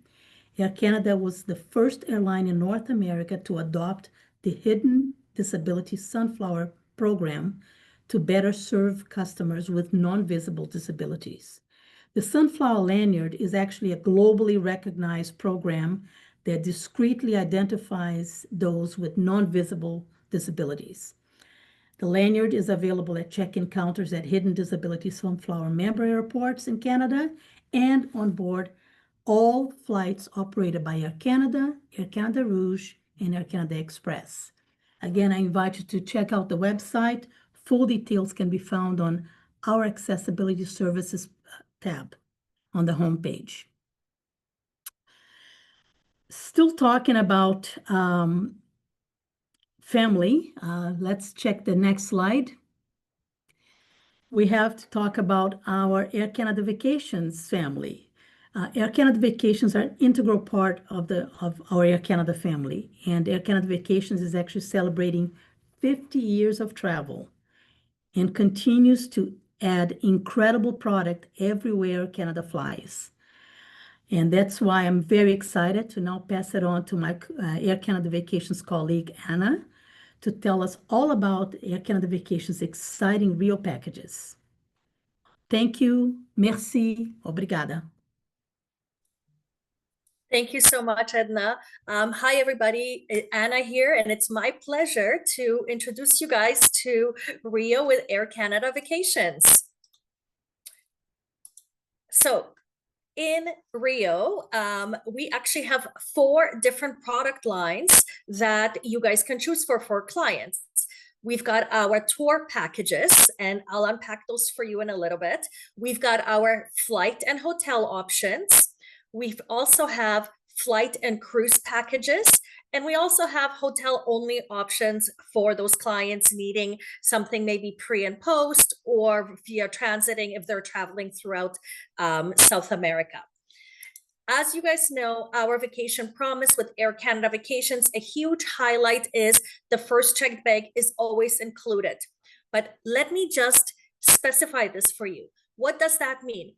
Air Canada was the first airline in North America to adopt the Hidden Disability Sunflower program to better serve customers with non-visible disabilities. The Sunflower Lanyard is actually a globally recognized program that discreetly identifies those with non-visible disabilities. The lanyard is available at check-in counters at Hidden Disability Sunflower member airports in Canada and on board all flights operated by Air Canada Rouge, and Air Canada Express. Again, I invite you to check out the website. Full details can be found on our Accessibility Services tab on the homepage. Still talking about family, let's check the next slide. We have to talk about our Air Canada Vacations family. Air Canada Vacations are an integral part of our Air Canada family, and Air Canada Vacations is actually celebrating 50 years of travel and continues to add incredible product everywhere Canada flies. And that's why I'm very excited to now pass it on to my Air Canada Vacations colleague, Anna, to tell us all about Air Canada Vacations' exciting Rio packages. Thank you. Merci. Obrigada. Thank you so much, Edna. Hi, everybody. Anna here, and it's my pleasure to introduce you guys to Rio with Air Canada Vacations. So in Rio, we actually have 4 different product lines that you guys can choose for clients. We've got our tour packages, and I'll unpack those for you in a little bit. We've got our flight and hotel options. We also have flight and cruise packages, and we also have hotel only options for those clients needing something maybe pre and post or via transiting if they're traveling throughout South America. As you guys know, our vacation promise with Air Canada Vacations, a huge highlight is the first checked bag is always included. But let me just specify this for you. What does that mean?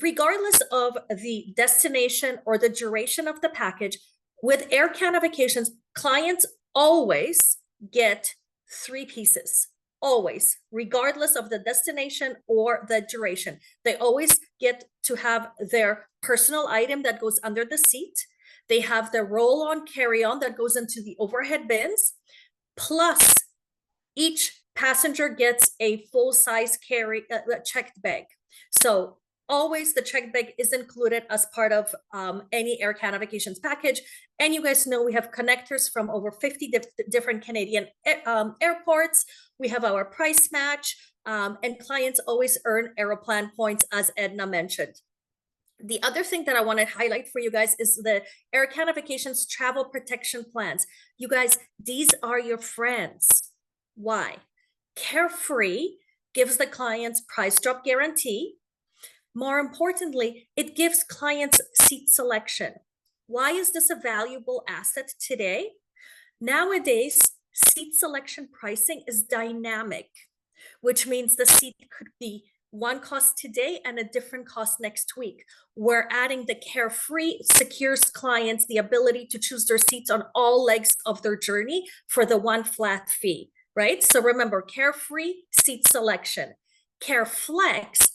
Regardless of the destination or the duration of the package, with Air Canada Vacations, clients always get 3 pieces. Always, regardless of the destination or the duration. They always get to have their personal item that goes under the seat. They have their roll-on carry-on that goes into the overhead bins. Plus, each passenger gets a full-size checked bag. So always the check bag is included as part of any Air Canada Vacations package. And you guys know we have connectors from over 50 different Canadian airports. We have our price match, and clients always earn Aeroplan points, as Edna mentioned. The other thing that I want to highlight for you guys is the Air Canada Vacations travel protection plans. You guys, these are your friends. Why? Carefree gives the clients price drop guarantee. More importantly, it gives clients seat selection. Why is this a valuable asset today? Nowadays, seat selection pricing is dynamic, which means the seat could be one cost today and a different cost next week. We're adding the Carefree secures clients the ability to choose their seats on all legs of their journey for the one flat fee, right? So remember, Carefree seat selection. CareFlex,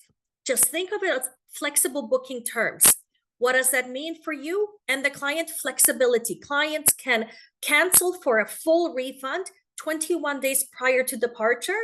just think of it as flexible booking terms. What does that mean for you and the client? Flexibility. Clients can cancel for a full refund 21 days prior to departure,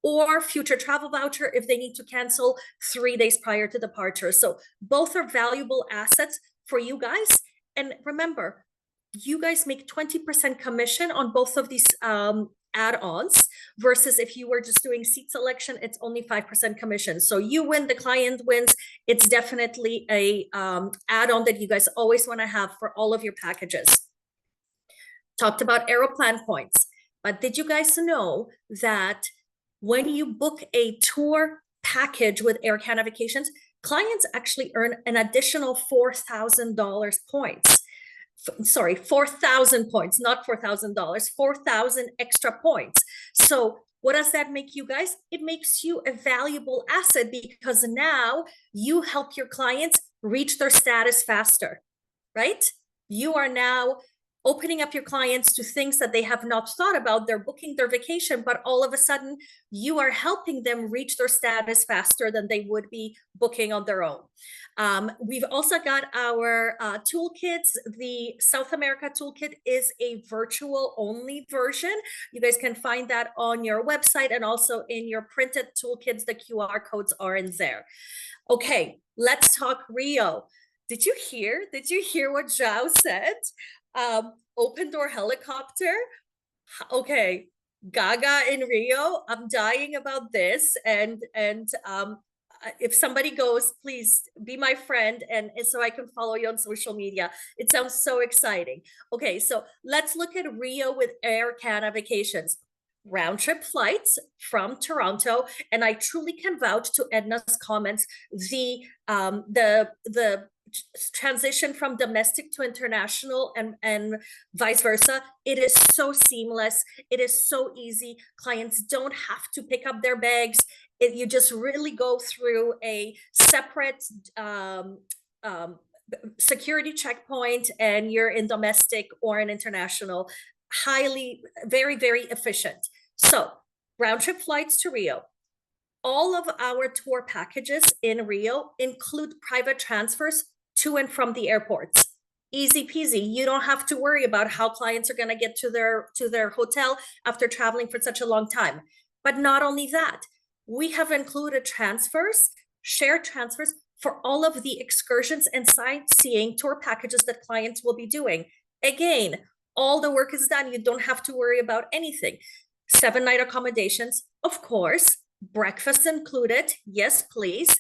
or future travel voucher if they need to cancel 3 days prior to departure. So both are valuable assets for you guys. And remember, you guys make 20% commission on both of these add-ons, versus if you were just doing seat selection, it's only 5% commission. So you win, the client wins. It's definitely a add-on that you guys always want to have for all of your packages. Talked about Aeroplan points, but did you guys know that when you book a tour package with Air Canada Vacations, clients actually earn an additional $4,000 points. Sorry, 4,000 points, not $4,000, 4,000 extra points. So what does that make you guys? It makes you a valuable asset, because now you help your clients reach their status faster, right? You are now opening up your clients to things that they have not thought about. They're booking their vacation, but all of a sudden you are helping them reach their status faster than they would be booking on their own. We've also got our toolkits. The South America toolkit is a virtual only version. You guys can find that on your website, and also in your printed toolkits, the QR codes are in there. Okay, let's talk Rio. Did you hear what Zhao said? Open door helicopter. Okay, Gaga in Rio. I'm dying about this, and if somebody goes, please be my friend, and so I can follow you on social media. It sounds so exciting. Okay, so let's look at Rio with Air Canada Vacations. Round trip flights from Toronto, and I truly can vouch to Edna's comments. The transition from domestic to international and vice versa, it is so seamless. It is so easy. Clients don't have to pick up their bags. You just really go through a separate security checkpoint, and you're in domestic or in international. Very, very efficient. So round trip flights to Rio. All of our tour packages in Rio include private transfers to and from the airports. Easy peasy. You don't have to worry about how clients are going to get to their hotel after traveling for such a long time. But not only that, we have included transfers, shared transfers, for all of the excursions and sightseeing tour packages that clients will be doing. Again, all the work is done. You don't have to worry about anything. 7-night accommodations, of course, breakfast included, yes, please.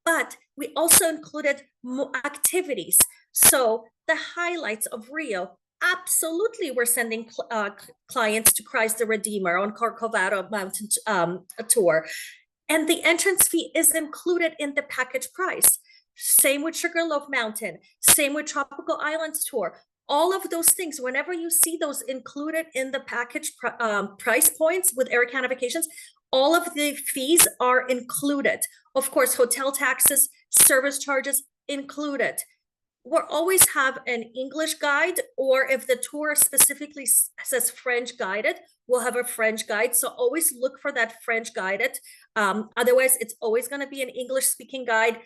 But we also included activities. So the highlights of Rio, absolutely, we're sending clients to Christ the Redeemer on Corcovado Mountain tour. And the entrance fee is included in the package price. Same with Sugarloaf Mountain, same with Tropical Islands tour. All of those things, whenever you see those included in the package price points with Air Canada Vacations, all of the fees are included. Of course, hotel taxes, service charges included. We'll always have an English guide, or if the tour specifically says French guided, we'll have a French guide. So always look for that French guided. Otherwise, it's always going to be an English speaking guide.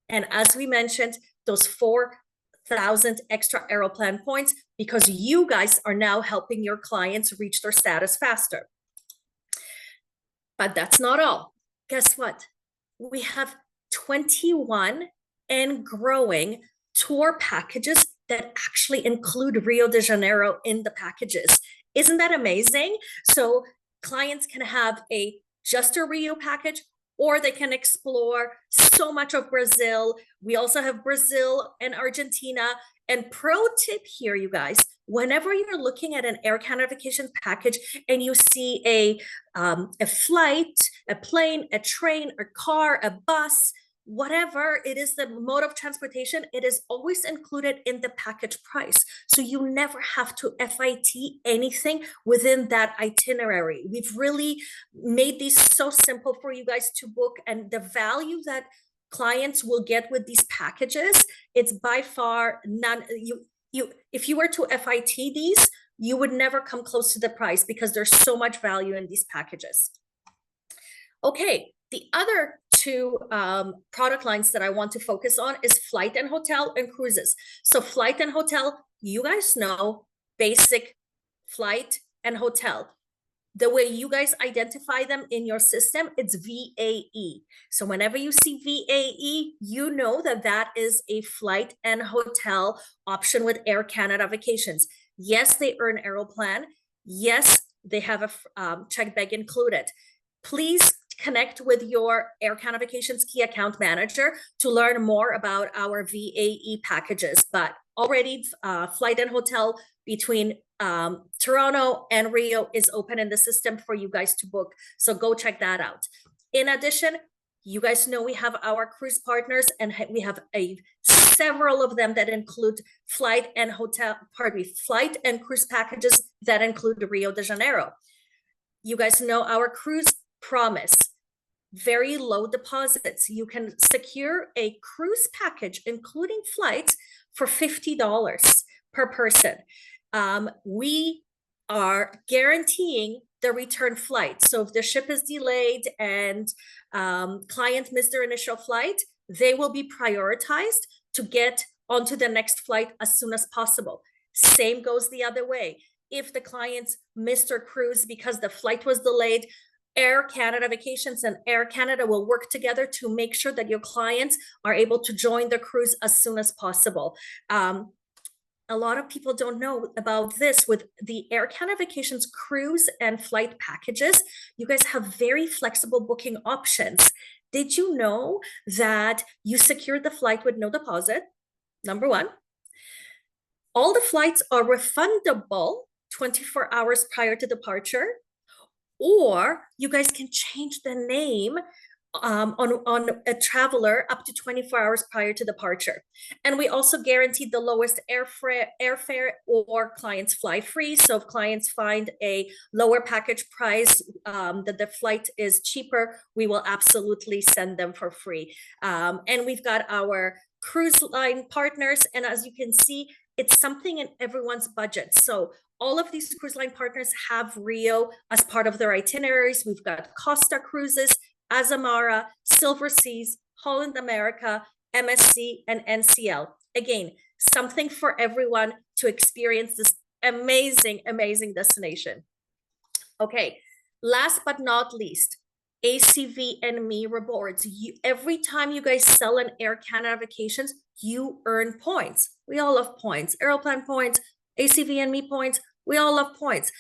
And as we mentioned, those 4,000 extra Aeroplan points, because you guys are now helping your clients reach their status faster. But that's not all. Guess what? We have 21 and growing tour packages that actually include Rio de Janeiro in the packages. Isn't that amazing? So clients can have just a Rio package, or they can explore so much of Brazil. We also have Brazil and Argentina. And pro tip here, you guys, whenever you're looking at an Air Canada vacation package and you see a flight, a plane, a train, a car, a bus, whatever it is, the mode of transportation, it is always included in the package price. So you never have to FIT anything within that itinerary. We've really made these so simple for you guys to book, and the value that clients will get with these packages, it's by far none. If you were to FIT these, you would never come close to the price because there's so much value in these packages. Okay, the other two product lines that I want to focus on is flight and hotel and cruises. So flight and hotel, you guys know, basic flight and hotel. The way you guys identify them in your system, it's VAE. So whenever you see VAE, you know that that is a flight and hotel option with Air Canada Vacations. Yes, they earn Aeroplan. Yes, they have a checked bag included. Please connect with your Air Canada Vacations key account manager to learn more about our VAE packages. But already flight and hotel between Toronto and Rio is open in the system for you guys to book. So go check that out. In addition, you guys know we have our cruise partners, and we have several of them that include flight and cruise packages that include Rio de Janeiro. You guys know our cruise promise, very low deposits. You can secure a cruise package, including flights, for $50 per person. We are guaranteeing the return flight. So if the ship is delayed and client missed their initial flight, they will be prioritized to get onto the next flight as soon as possible. Same goes the other way. If the clients missed their cruise because the flight was delayed, Air Canada Vacations and Air Canada will work together to make sure that your clients are able to join the cruise as soon as possible. A lot of people don't know about this. With the Air Canada Vacations cruise and flight packages, you guys have very flexible booking options. Did you know that you secured the flight with no deposit? Number one. All the flights are refundable 24 hours prior to departure, or you guys can change the name on a traveler up to 24 hours prior to departure. And we also guaranteed the lowest airfare or clients fly free. So if clients find a lower package price, that the flight is cheaper, we will absolutely send them for free. And we've got our cruise line partners, and as you can see, it's something in everyone's budget. So all of these cruise line partners have Rio as part of their itineraries. We've got Costa Cruises, Azamara, Silver Seas, Holland America, MSC, and NCL. Again, something for everyone to experience this amazing, amazing destination. Okay, last but not least, ACV and Me rewards. Every time you guys sell an Air Canada Vacations, you earn points. We all love points. Aeroplan points, ACV and Me points, we all love points.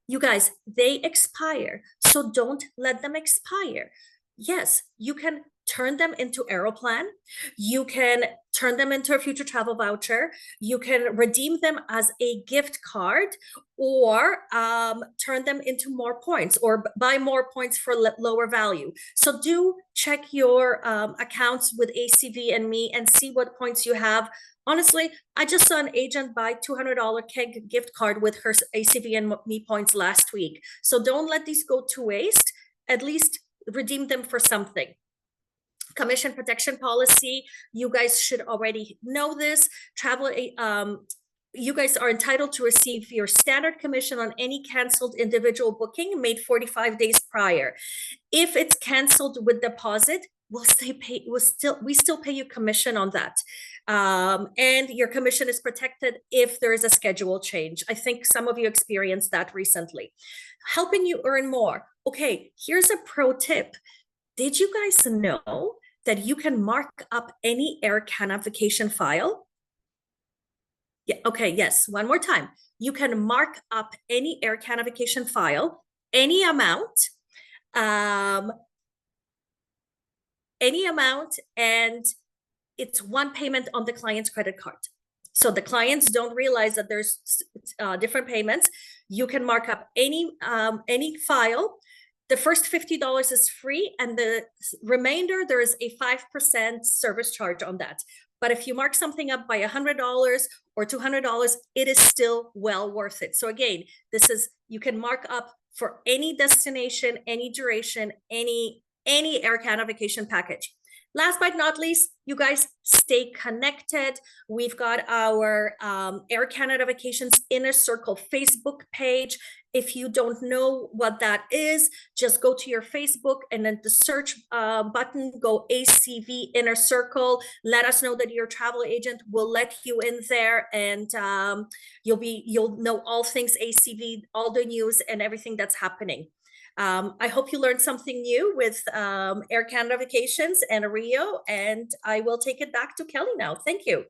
You guys, they expire, so don't let them expire. Yes, you can turn them into Aeroplan. You can turn them into a future travel voucher. You can redeem them as a gift card, or turn them into more points, or buy more points for lower value. So do check your accounts with ACV and Me and see what points you have. Honestly, I just saw an agent buy $200 keg gift card with her ACV and Me points last week. So don't let these go to waste. At least redeem them for something. Commission protection policy, you guys should already know this. You guys are entitled to receive your standard commission on any canceled individual booking made 45 days prior. If it's canceled with deposit, we still pay you commission on that. And your commission is protected if there is a schedule change. I think some of you experienced that recently. Helping you earn more. Okay, here's a pro tip. Did you guys know that you can mark up any Air Canada vacation file. Yeah, okay, yes, one more time. You can mark up any Air Canada vacation file, any amount, and it's one payment on the client's credit card. So the clients don't realize that there's different payments. You can mark up any file. The first $50 is free, and the remainder, there is a 5% service charge on that. But if you mark something up by $100 or $200, it is still well worth it. So again, you can mark up for any destination, any duration, any Air Canada vacation package. Last but not least, you guys stay connected. We've got our Air Canada Vacations Inner Circle Facebook page. If you don't know what that is, just go to your Facebook and then the search button, go ACV Inner Circle. Let us know that your travel agent will let you in there, and you'll know all things ACV, all the news and everything that's happening. I hope you learned something new with Air Canada Vacations and Rio, and I will take it back to Kelly now. Thank you.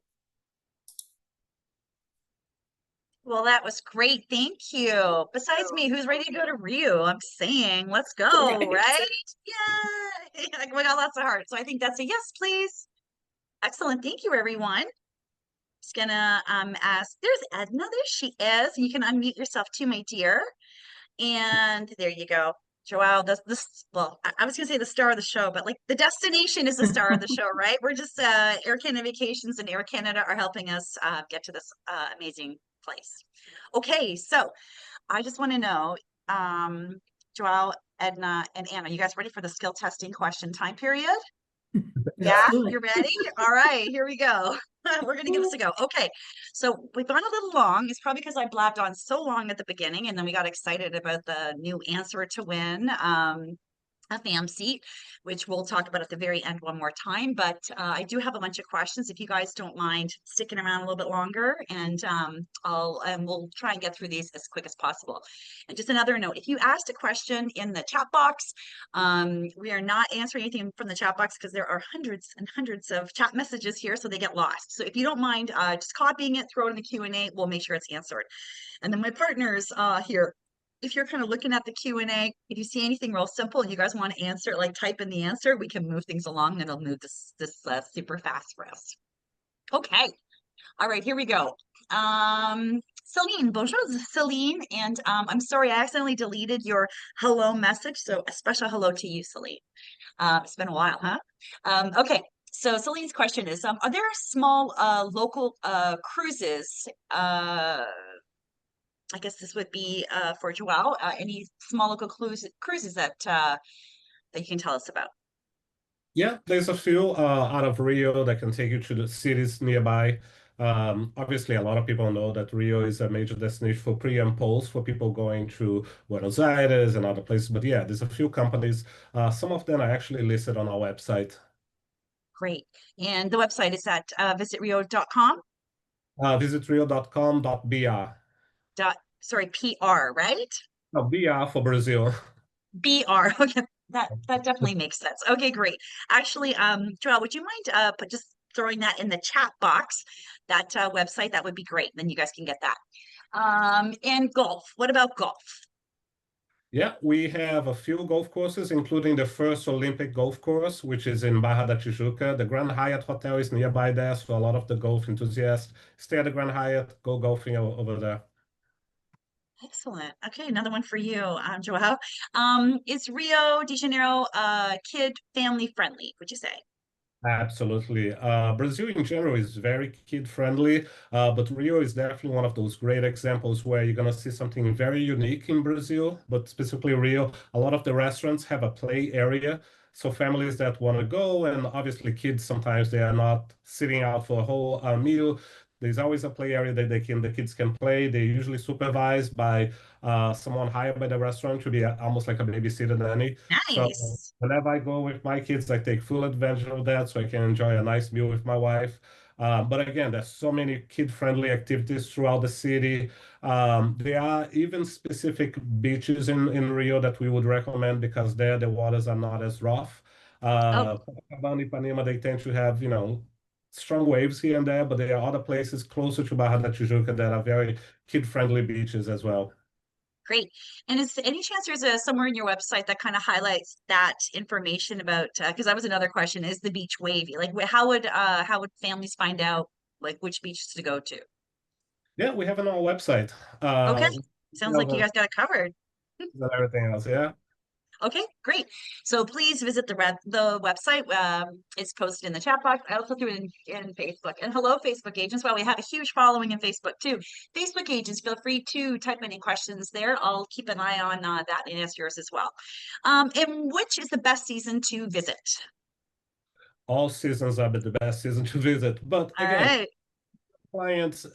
Well, that was great. Thank you. Besides me, who's ready to go to Rio? I'm saying, let's go, right? Yeah. Like, we got lots of hearts. So I think that's a yes, please. Excellent. Thank you, everyone. Just gonna ask, there's Edna. There she is. You can unmute yourself too, my dear. And there you go. Joao, well, I was gonna say the star of the show, but like the destination is the star of the show, right? We're just Air Canada Vacations and Air Canada are helping us get to this amazing place. Okay, so I just want to know, Joao, Edna, and Anna, you guys ready for the skill testing question time period? Yeah, you're ready? All right, here we go. We're going to give this a go. Okay, so we've gone a little long. It's probably because I blabbed on so long at the beginning, and then we got excited about the new answer to win. A FAM seat, which we'll talk about at the very end one more time. But I do have a bunch of questions. If you guys don't mind sticking around a little bit longer, and we'll try and get through these as quick as possible. And just another note: if you asked a question in the chat box, we are not answering anything from the chat box because there are hundreds and hundreds of chat messages here, so they get lost. So if you don't mind, just copying it, throw it in the Q&A. We'll make sure it's answered. And then my partners here, if you're kind of looking at the Q&A, if you see anything real simple and you guys want to answer, like type in the answer, we can move things along and it'll move this super fast for us. Okay. All right, here we go. Celine, bonjour, this is Celine. And I'm sorry, I accidentally deleted your hello message. So a special hello to you, Celine. It's been a while, huh? Okay. So Celine's question is, are there small local cruises, I guess this would be for Joao, any small local cruises that you can tell us about? Yeah, there's a few out of Rio that can take you to the cities nearby. Obviously, a lot of people know that Rio is a major destination for pre and post for people going to Buenos Aires and other places. But yeah, there's a few companies. Some of them are actually listed on our website. Great. And the website is at visitrio.com? Visitrio.com.br. Sorry, PR, right? No, BR for Brazil. BR. Okay, that definitely makes sense. Okay, great. Actually, Joao, would you mind just throwing that in the chat box, that website? That would be great. Then you guys can get that. And golf. What about golf? Yeah, we have a few golf courses, including the first Olympic golf course, which is in Barra da Tijuca. The Grand Hyatt Hotel is nearby there, so a lot of the golf enthusiasts stay at the Grand Hyatt, go golfing over there. Excellent. Okay, another one for you, Joao. Is Rio de Janeiro kid family friendly, would you say? Absolutely. Brazil in general is very kid-friendly, but Rio is definitely one of those great examples where you're going to see something very unique in Brazil, but specifically Rio. A lot of the restaurants have a play area, so families that want to go, and obviously kids, sometimes they are not sitting out for a whole meal. There's always a play area that the kids can play. They're usually supervised by someone hired by the restaurant to be almost like a babysitter nanny. Nice. So whenever I go with my kids, I take full advantage of that so I can enjoy a nice meal with my wife. But again, there's so many kid-friendly activities throughout the city. There are even specific beaches in Rio that we would recommend because there the waters are not as rough. Oh, Copacabana, Ipanema, they tend to have, strong waves here and there, but there are other places closer to Barra da Tijuca that are very kid-friendly beaches as well. great. And is there any chance there's somewhere in your website that kind of highlights that information about, because that was another question, is the beach wavy? Like how would families find out like which beaches to go to? Yeah, we have it on our website. Okay. Sounds like you Details guys got it covered. and everything else, yeah. Okay, great. So please visit the website. It's posted in the chat box. I also threw it in Facebook. And hello, Facebook agents. Well, we have a huge following in Facebook too. Facebook agents, feel free to type any questions there. I'll keep an eye on that and ask yours as well. And which is the best season to visit? All seasons are the best season to visit. But All again, right. clients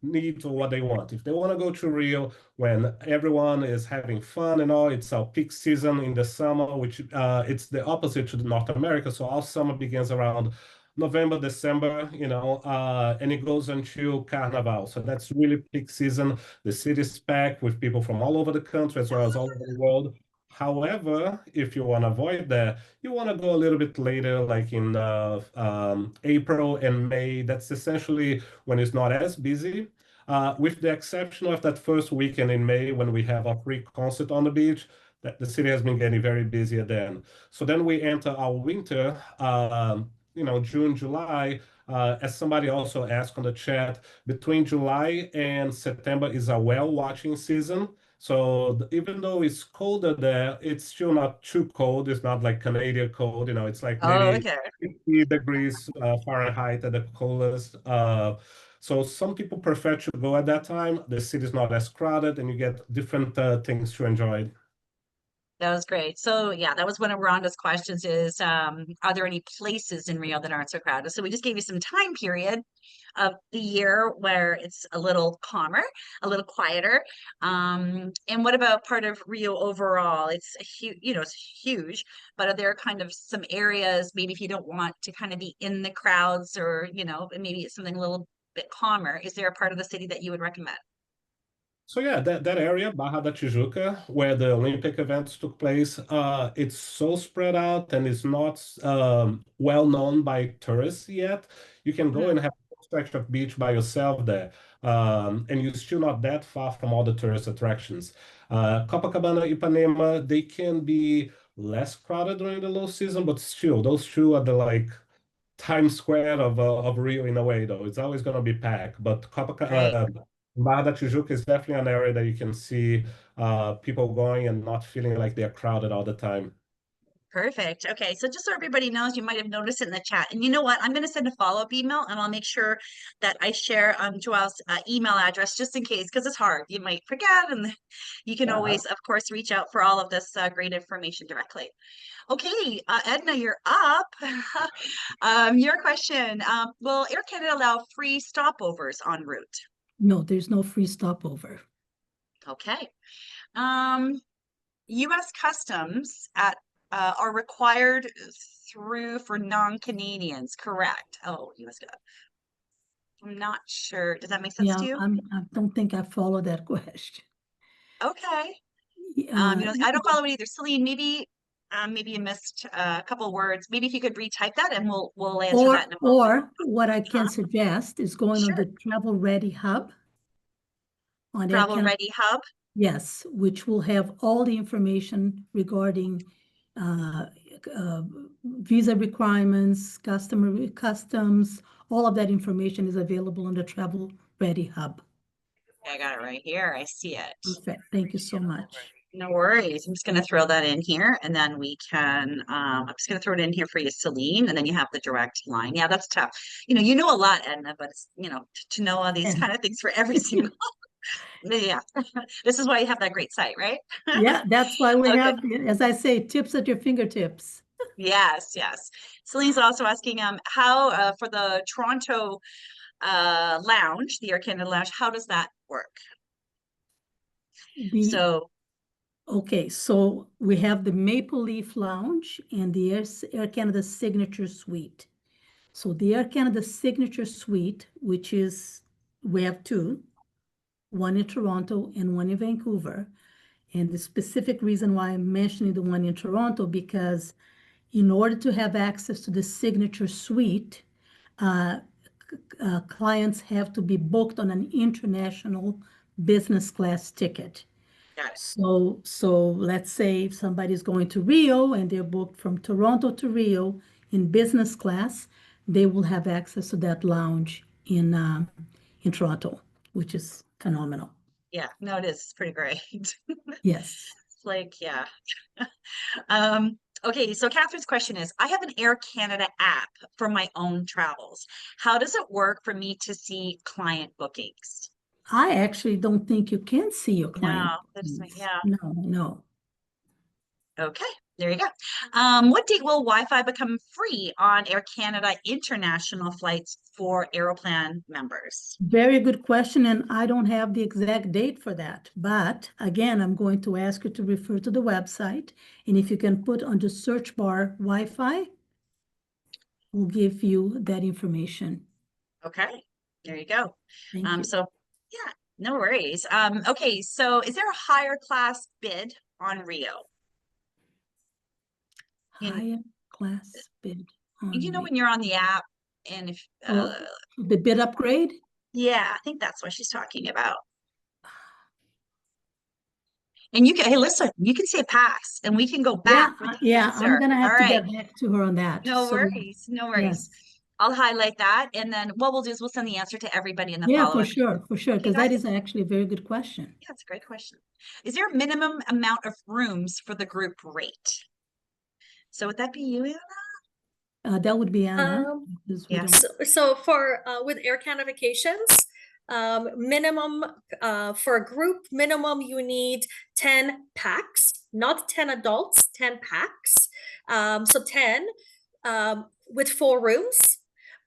need what they want. If they want to go to Rio when everyone is having fun and all, it's our peak season in the summer, which it's the opposite to North America. So our summer begins around November, December, and it goes until Carnival. So that's really peak season. The city's packed with people from all over the country as well as all over the world. However, if you want to avoid that, you want to go a little bit later, like in April and May. That's essentially when it's not as busy, with the exception of that first weekend in May when we have a free concert on the beach. That the city has been getting very busy then. So then we enter our winter, June, July. As somebody also asked on the chat, between July and September is a whale watching season. So even though it's colder there, it's still not too cold. It's not like Canadian cold, it's like Oh, maybe okay. 50 degrees Fahrenheit at the coldest. So some people prefer to go at that time. The city's not as crowded and you get different things to enjoy. That was great. So yeah, that was one of Rhonda's questions is, are there any places in Rio that aren't so crowded? So we just gave you some time period of the year where it's a little calmer, a little quieter. And what about part of Rio overall? It's a huge, it's huge, but are there kind of some areas, maybe if you don't want to kind of be in the crowds or, maybe it's something a little bit calmer, is there a part of the city that you would recommend? So yeah, that area, Barra da Tijuca, where the Olympic events took place, it's so spread out and it's not well known by tourists yet. You can go and have a stretch of beach by yourself there, and you're still not that far from all the tourist attractions. Copacabana, Ipanema, they can be less crowded during the low season, but still, those two are the Times Square of Rio in a way, though. It's always going to be packed, but Right. Barra da Tijuca is definitely an area that you can see people going and not feeling like they're crowded all the time. Perfect. Okay, so just so everybody knows, you might have noticed it in the chat. And you know what? I'm going to send a follow-up email and I'll make sure that I share Joelle's email address just in case, because it's hard. You might forget, and you can Yeah. always, of course, reach out for all of this great information directly. Okay, Edna, you're up. Your question. Will Air Canada allow free stopovers en route? No, there's no free stopover. Okay. U.S. Customs are required for non-Canadians, correct? Oh, U.S. I'm not sure. Does that make sense to you? I don't think I follow that question. Okay. Yeah, I don't follow it either. Celine, maybe you missed a couple of words. Maybe if you could retype that and we'll answer that in a moment. or what I can suggest is going on Sure. the Travel Ready Hub on Air Travel Canada. Ready Hub. Yes, which will have all the information regarding visa requirements, customs, all of that information is available on the Travel Ready Hub. I got it right here. I see it. Perfect. Thank you so much. No worries. I'm just going to throw that in here and then we can, I'm just going to throw it in here for you, Celine, and then you have the direct line. Yeah, that's tough. You know a lot, Edna, but it's, to know all these kind of things for every single, yeah, this is why you have that great site, right? Yeah, that's why we Okay. have, as I say, tips at your fingertips. Yes, yes. Celine's also asking, how, for the Toronto lounge, the Air Canada lounge, how does that work? Okay, so we have the Maple Leaf Lounge and the Air Canada Signature Suite. So the Air Canada Signature Suite, which is, we have two, one in Toronto and one in Vancouver. And the specific reason why I'm mentioning the one in Toronto, because in order to have access to the signature suite, clients have to be booked on an international business class ticket. Got it. So let's say if somebody's going to Rio and they're booked from Toronto to Rio in business class, they will have access to that lounge in Toronto, which is phenomenal. Yeah, no, it is. It's pretty great. Yes. It's like, yeah. Okay, so Catherine's question is, I have an Air Canada app for my own travels. How does it work for me to see client bookings? I actually don't think you can see your client. No, that's bookings. yeah. No. Okay, there you go. What date will Wi-Fi become free on Air Canada international flights for Aeroplan members? Very good question, and I don't have the exact date for that. But again, I'm going to ask you to refer to the website, and if you can put on the search bar Wi-Fi, we'll give you that information. Okay, there you go. Thank you. So yeah, no worries. Okay, so is there a higher class bid on Rio? Higher class bid on You know, the, when you're on the app and if the bid upgrade? yeah, I think that's what she's talking about. And you can, hey, listen, you can say pass and we can go back with the I'm answer. gonna have All to right. get back to her on that. No So, worries, no worries. yes. I'll highlight that, and then what we'll do is we'll send the answer to everybody in the Yeah, follow-up. for sure, because that is actually a very good question. Yeah, it's a great question. Is there a minimum amount of rooms for the group rate? So would that be you, Anna? That would be Anna. Because we yeah. don't- So for with Air Canada Vacations, minimum for a group minimum you need 10 packs, not 10 adults, 10 packs. So 10 with 4 rooms.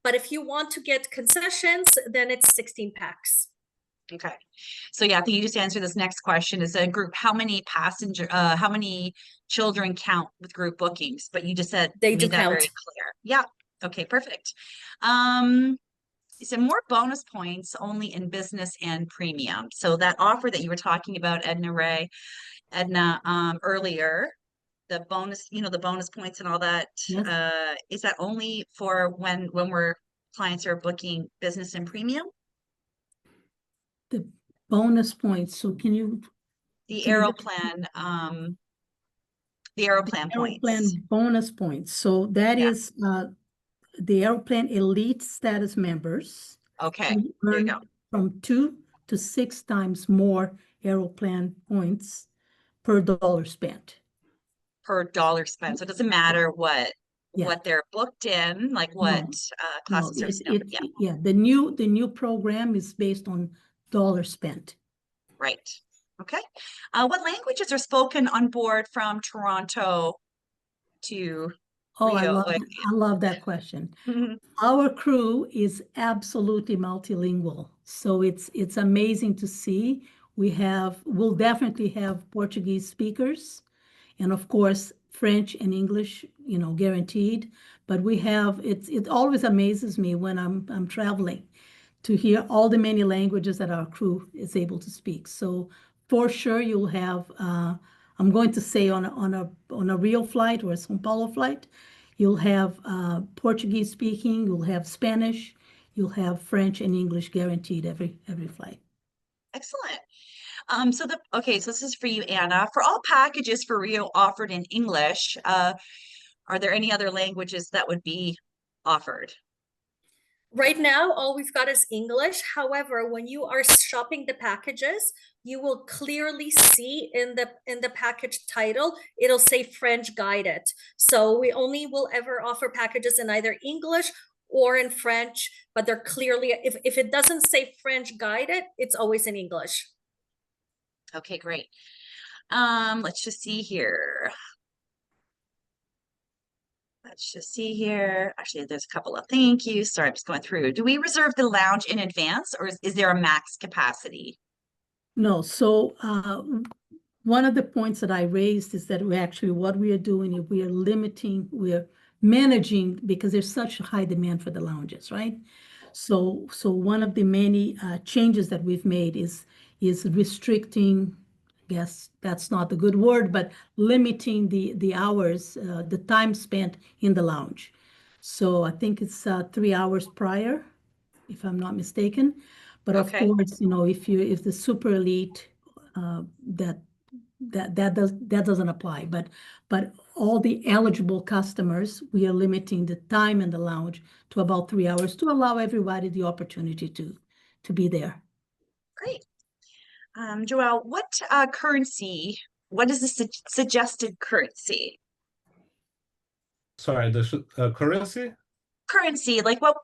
But if you want to get concessions, then it's 16 packs. Okay. So yeah, I think you just answered this next question. Is a group, how many children count with group bookings? But you just said They do made that very count. clear. Yeah. Okay, perfect. So more bonus points only in business and premium. So that offer that you were talking about, Edna, earlier, the bonus, the bonus points and all that, Yes. is that only for when clients are booking business and premium? The bonus points. So can you? The Can you Aeroplan, points. Aeroplan bonus points. So that Yeah. is the Aeroplan Elite status members. Okay, who there you earn go. from 2 to 6 times more Aeroplan points per dollar spent. Per dollar spent. So it doesn't matter Yeah. what they're booked in, like what No, classes are, yeah. yeah. The new program is based on dollar spent. Right. Okay. What languages are spoken on board from Toronto to Oh, Rio? I love that question. Mhm. Our crew is absolutely multilingual, so it's amazing to see. We'll definitely have Portuguese speakers, and of course French and English, guaranteed. But it always amazes me when I'm traveling to hear all the many languages that our crew is able to speak. So for sure you'll have, I'm going to say on a Rio flight or a São Paulo flight, you'll have Portuguese speaking, you'll have Spanish, you'll have French and English guaranteed every flight. Excellent. So this is for you, Anna. For all packages for Rio offered in English, are there any other languages that would be offered? Right now, all we've got is English. However, when you are shopping the packages, you will clearly see in the package title, it'll say French guided. So we only will ever offer packages in either English or in French, but they're clearly, if it doesn't say French guided, it's always in English. Okay, great. Let's just see here. Actually, there's a couple of thank yous. Sorry, I'm just going through. Do we reserve the lounge in advance, or is there a max capacity? No, so one of the points that I raised is that what we are doing is we're managing, because there's such a high demand for the lounges, right? So one of the many changes that we've made is restricting guess that's not a good word, but limiting the hours, the time spent in the lounge. So I think it's 3 hours prior, if I'm not mistaken. But of Okay. course, if the super elite, that doesn't apply. But all the eligible customers, we are limiting the time in the lounge to about 3 hours to allow everybody the opportunity to be there. Great. Joelle, what currency, what is the suggested currency? Sorry, the currency? Currency, like what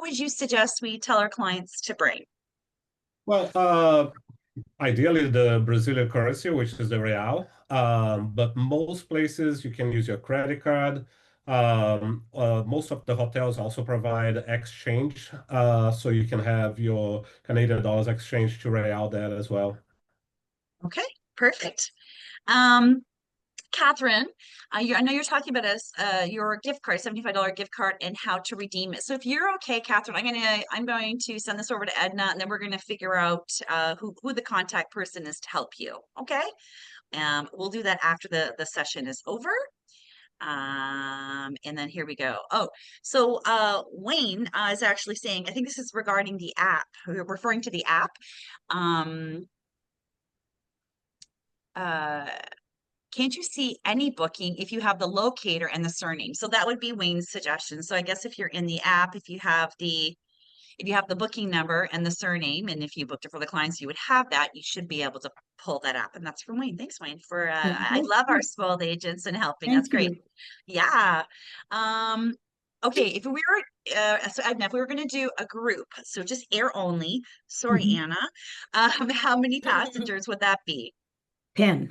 would you suggest we tell our clients to bring? Well, ideally the Brazilian currency, which is the real. But most places you can use your credit card. Most of the hotels also provide exchange, so you can have your Canadian dollars exchanged to real there as well. Okay, perfect. Catherine, I know you're talking about your gift card, $75 gift card, and how to redeem it. So if you're okay, Catherine, I'm going to send this over to Edna, and then we're going to figure out who the contact person is to help you. Okay, we'll do that after the session is over. And then here we go. Oh, so Wayne is actually saying, I think this is regarding the app. We're referring to the app. Can't you see any booking if you have the locator and the surname? So that would be Wayne's suggestion. So I guess if you're in the app, if you have the booking number and the surname, and if you booked it for the clients, you would have that, you should be able to pull that up. And that's from Wayne. Thanks, Wayne, for I love our spoiled agents and helping. That's great. Yeah. Okay, if we were so Edna, if we were going to do a group, so just air only, sorry, Anna, how many passengers would that be? 10.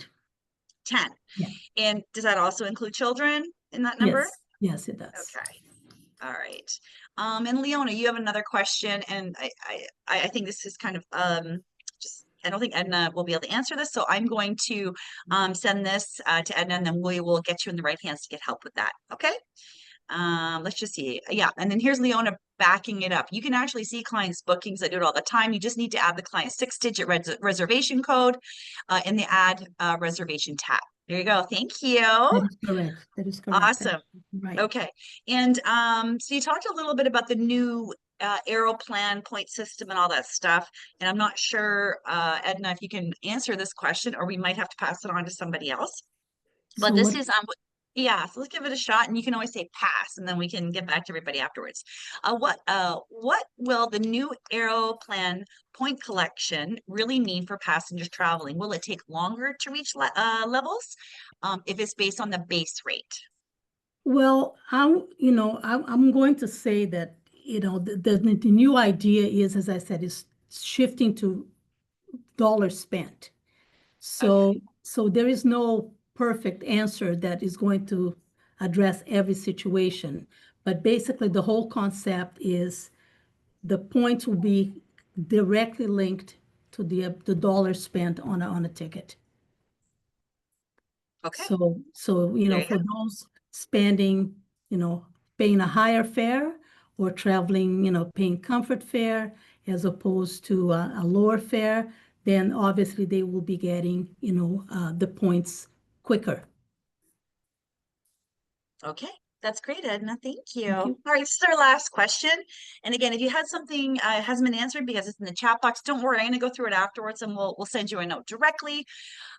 10. Yeah. And does that also include children in that number? Yes, it does. Okay. All right. And Leona, you have another question, and I think this is kind of just I don't think Edna will be able to answer this, so I'm going to send this to Edna, and then we will get you in the right hands to get help with that. Okay. Let's just see. Yeah, and then here's Leona backing it up. You can actually see clients' bookings. I do it all the time. You just need to add the client 6-digit reservation code in the add reservation tab. There you go. Thank you. That is correct. That is correct. Awesome. Right. Okay. And so you talked a little bit about the new Aeroplan point system and all that stuff. And I'm not sure, Edna, if you can answer this question, or we might have to pass it on to somebody else. But So this is yeah, so let's give it a shot, and you can always say pass, and then we can get back to everybody afterwards. What will the new Aeroplan point collection really mean for passengers traveling? Will it take longer to reach levels if it's based on the base rate? Well, I'm going to say that, the new idea is, as I said, is shifting to dollars spent. So there is no perfect answer that is going to address every situation. But basically, the whole concept is the points will be directly linked to the dollars spent on a ticket. Okay. So for those spending, paying a higher fare, or traveling, paying comfort fare as opposed to a lower fare, then obviously they will be getting, the points quicker. Okay, that's great, Edna. Thank you. Thank you. All right, this is our last question. And again, if you had something hasn't been answered because it's in the chat box, don't worry. I'm going to go through it afterwards, and we'll send you a note directly.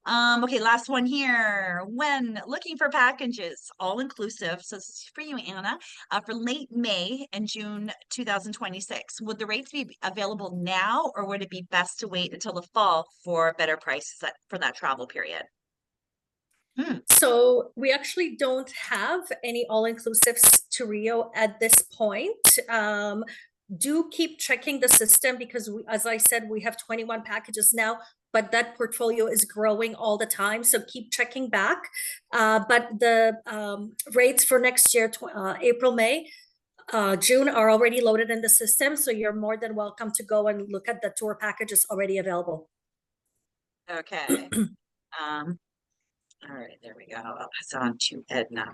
Okay, last one here. When looking for packages, all inclusive, so this is for you, Anna, for late May and June 2026, would the rates be available now, or would it be best to wait until the fall for better prices for that travel period? So we actually don't have any all-inclusives to Rio at this point. Do keep checking the system, because as I said, we have 21 packages now, but that portfolio is growing all the time. So keep checking back. But the rates for next year, April, May, June, are already loaded in the system. So you're more than welcome to go and look at the tour packages already available. Okay. All right, there we go. I'll pass it on to Edna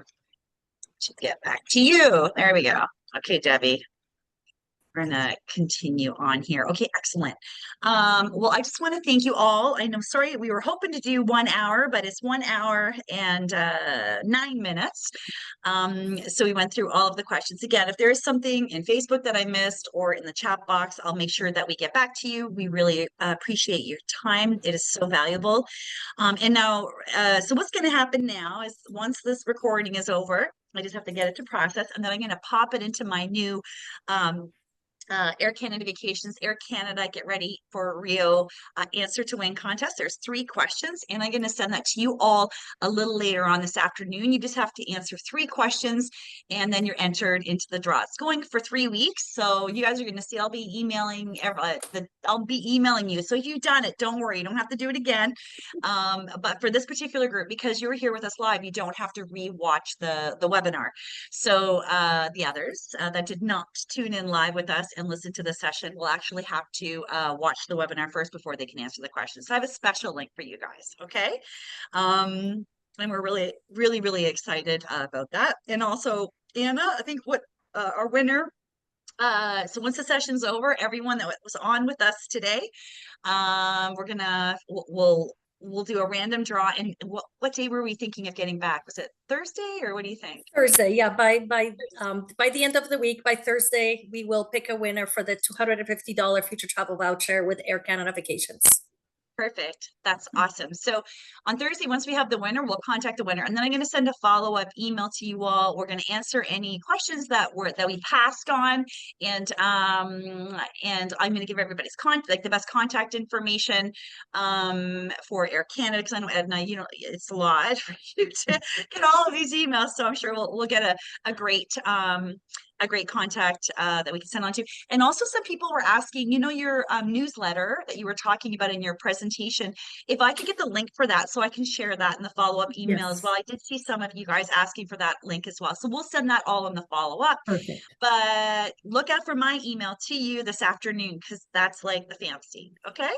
to get back to you. There we go. Okay, Debbie. We're gonna continue on here. Okay, excellent. Well, I just want to thank you all. I'm sorry, we were hoping to do 1 hour, but it's 1 hour and 9 minutes. So we went through all of the questions. Again, if there is something in Facebook that I missed or in the chat box, I'll make sure that we get back to you. We really appreciate your time. It is so valuable. And now, so what's going to happen now is once this recording is over, I just have to get it to process, and then I'm going to pop it into my new Air Canada Vacations, Air Canada Get Ready for Rio Answer to Win contest. There's 3 questions, and I'm going to send that to you all a little later on this afternoon. You just have to answer 3 questions, and then you're entered into the draw. It's going for 3 weeks, so you guys are going to see I'll be emailing you. So if you've done it, don't worry, you don't have to do it again. But for this particular group, because you were here with us live, you don't have to re-watch the webinar. So the others that did not tune in live with us and listen to the session will actually have to watch the webinar first before they can answer the questions. So I have a special link for you guys, okay? And we're really excited about that. And also, Anna, I think what our winner, so once the session's over, everyone that was on with us today, we'll do a random draw. And what day were we thinking of getting back? Was it Thursday, or what do you think? Thursday, yeah. By the end of the week, by Thursday, we will pick a winner for the $250 future travel voucher with Air Canada Vacations. Perfect. That's awesome. So on Thursday, once we have the winner, we'll contact the winner, and then I'm going to send a follow-up email to you all. We're going to answer any questions that we passed on, and I'm going to give everybody's the best contact information for Air Canada, because I know Edna, it's a lot for you to get all of these emails, so I'm sure we'll get a great contact that we can send on to. And also, some people were asking, your newsletter that you were talking about in your presentation, if I could get the link for that so I can share that in the follow-up email as well. I did see some of you guys asking for that link as well. So we'll send that all in the follow-up. Perfect. But look out for my email to you this afternoon, because that's like the fancy. Okay?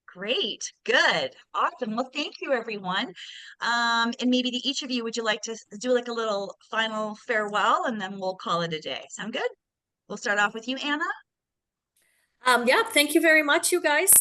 Great, good, awesome. Well, thank you, everyone. And maybe to each of you, would you like to do like a little final farewell, and then we'll call it a day? Sound good? We'll start off with you, Anna. Yeah, thank you very much, you guys.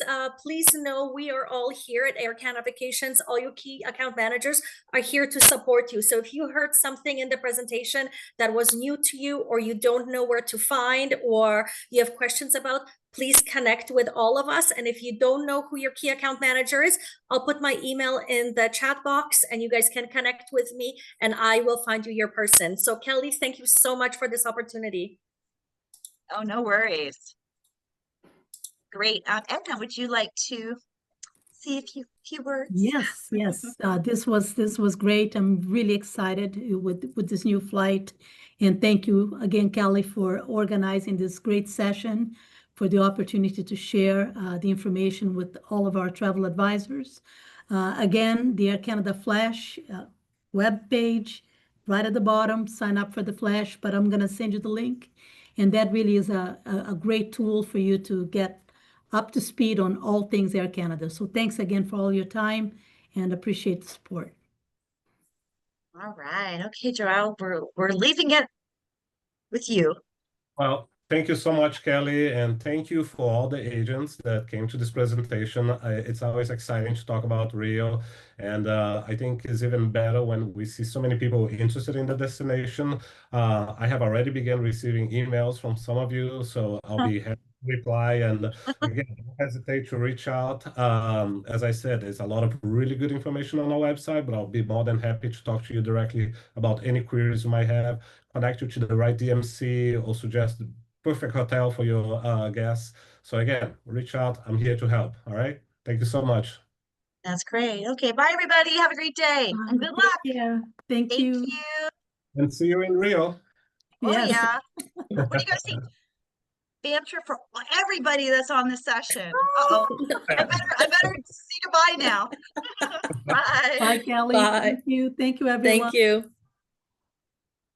Please know we are all here at Air Canada Vacations. All your key account managers are here to support you. So if you heard something in the presentation that was new to you, or you don't know where to find, or you have questions about, please connect with all of us. And if you don't know who your key account manager is, I'll put my email in the chat box, and you guys can connect with me, and I will find you your person. So Kelly, thank you so much for this opportunity. Oh, no worries. Great. Edna, would you like to say a few words? Yes. This was great. I'm really excited with this new flight, and thank you again, Kelly, for organizing this great session, for the opportunity to share the information with all of our travel advisors. Again, the Air Canada Flash web page, right at the bottom, sign up for the Flash, but I'm going to send you the link, and that really is a great tool for you to get up to speed on all things Air Canada. So thanks again for all your time, and appreciate the support. All right. Okay, Joelle, we're leaving it with you. Well, thank you so much, Kelly, and thank you for all the agents that came to this presentation. It's always exciting to talk about Rio, and I think it's even better when we see so many people interested in the destination. I have already begun receiving emails from some of you, so I'll be happy to reply. And again, don't hesitate to reach out. As I said, there's a lot of really good information on our website, but I'll be more than happy to talk to you directly about any queries you might have, connect you to the right DMC, or suggest the perfect hotel for your guests. So again, reach out. I'm here to help. All right. Thank you so much. That's great. Okay. Bye, everybody. Have a great day and good luck. Yeah. Thank Thank you. you. And see you in Rio. Oh, Yes. yeah. What do you guys think? Bam trip for everybody that's on this session. Uh-oh. I better say goodbye now. Bye. Bye, Kelly. Bye. Thank you. Thank you, everyone. Thank you.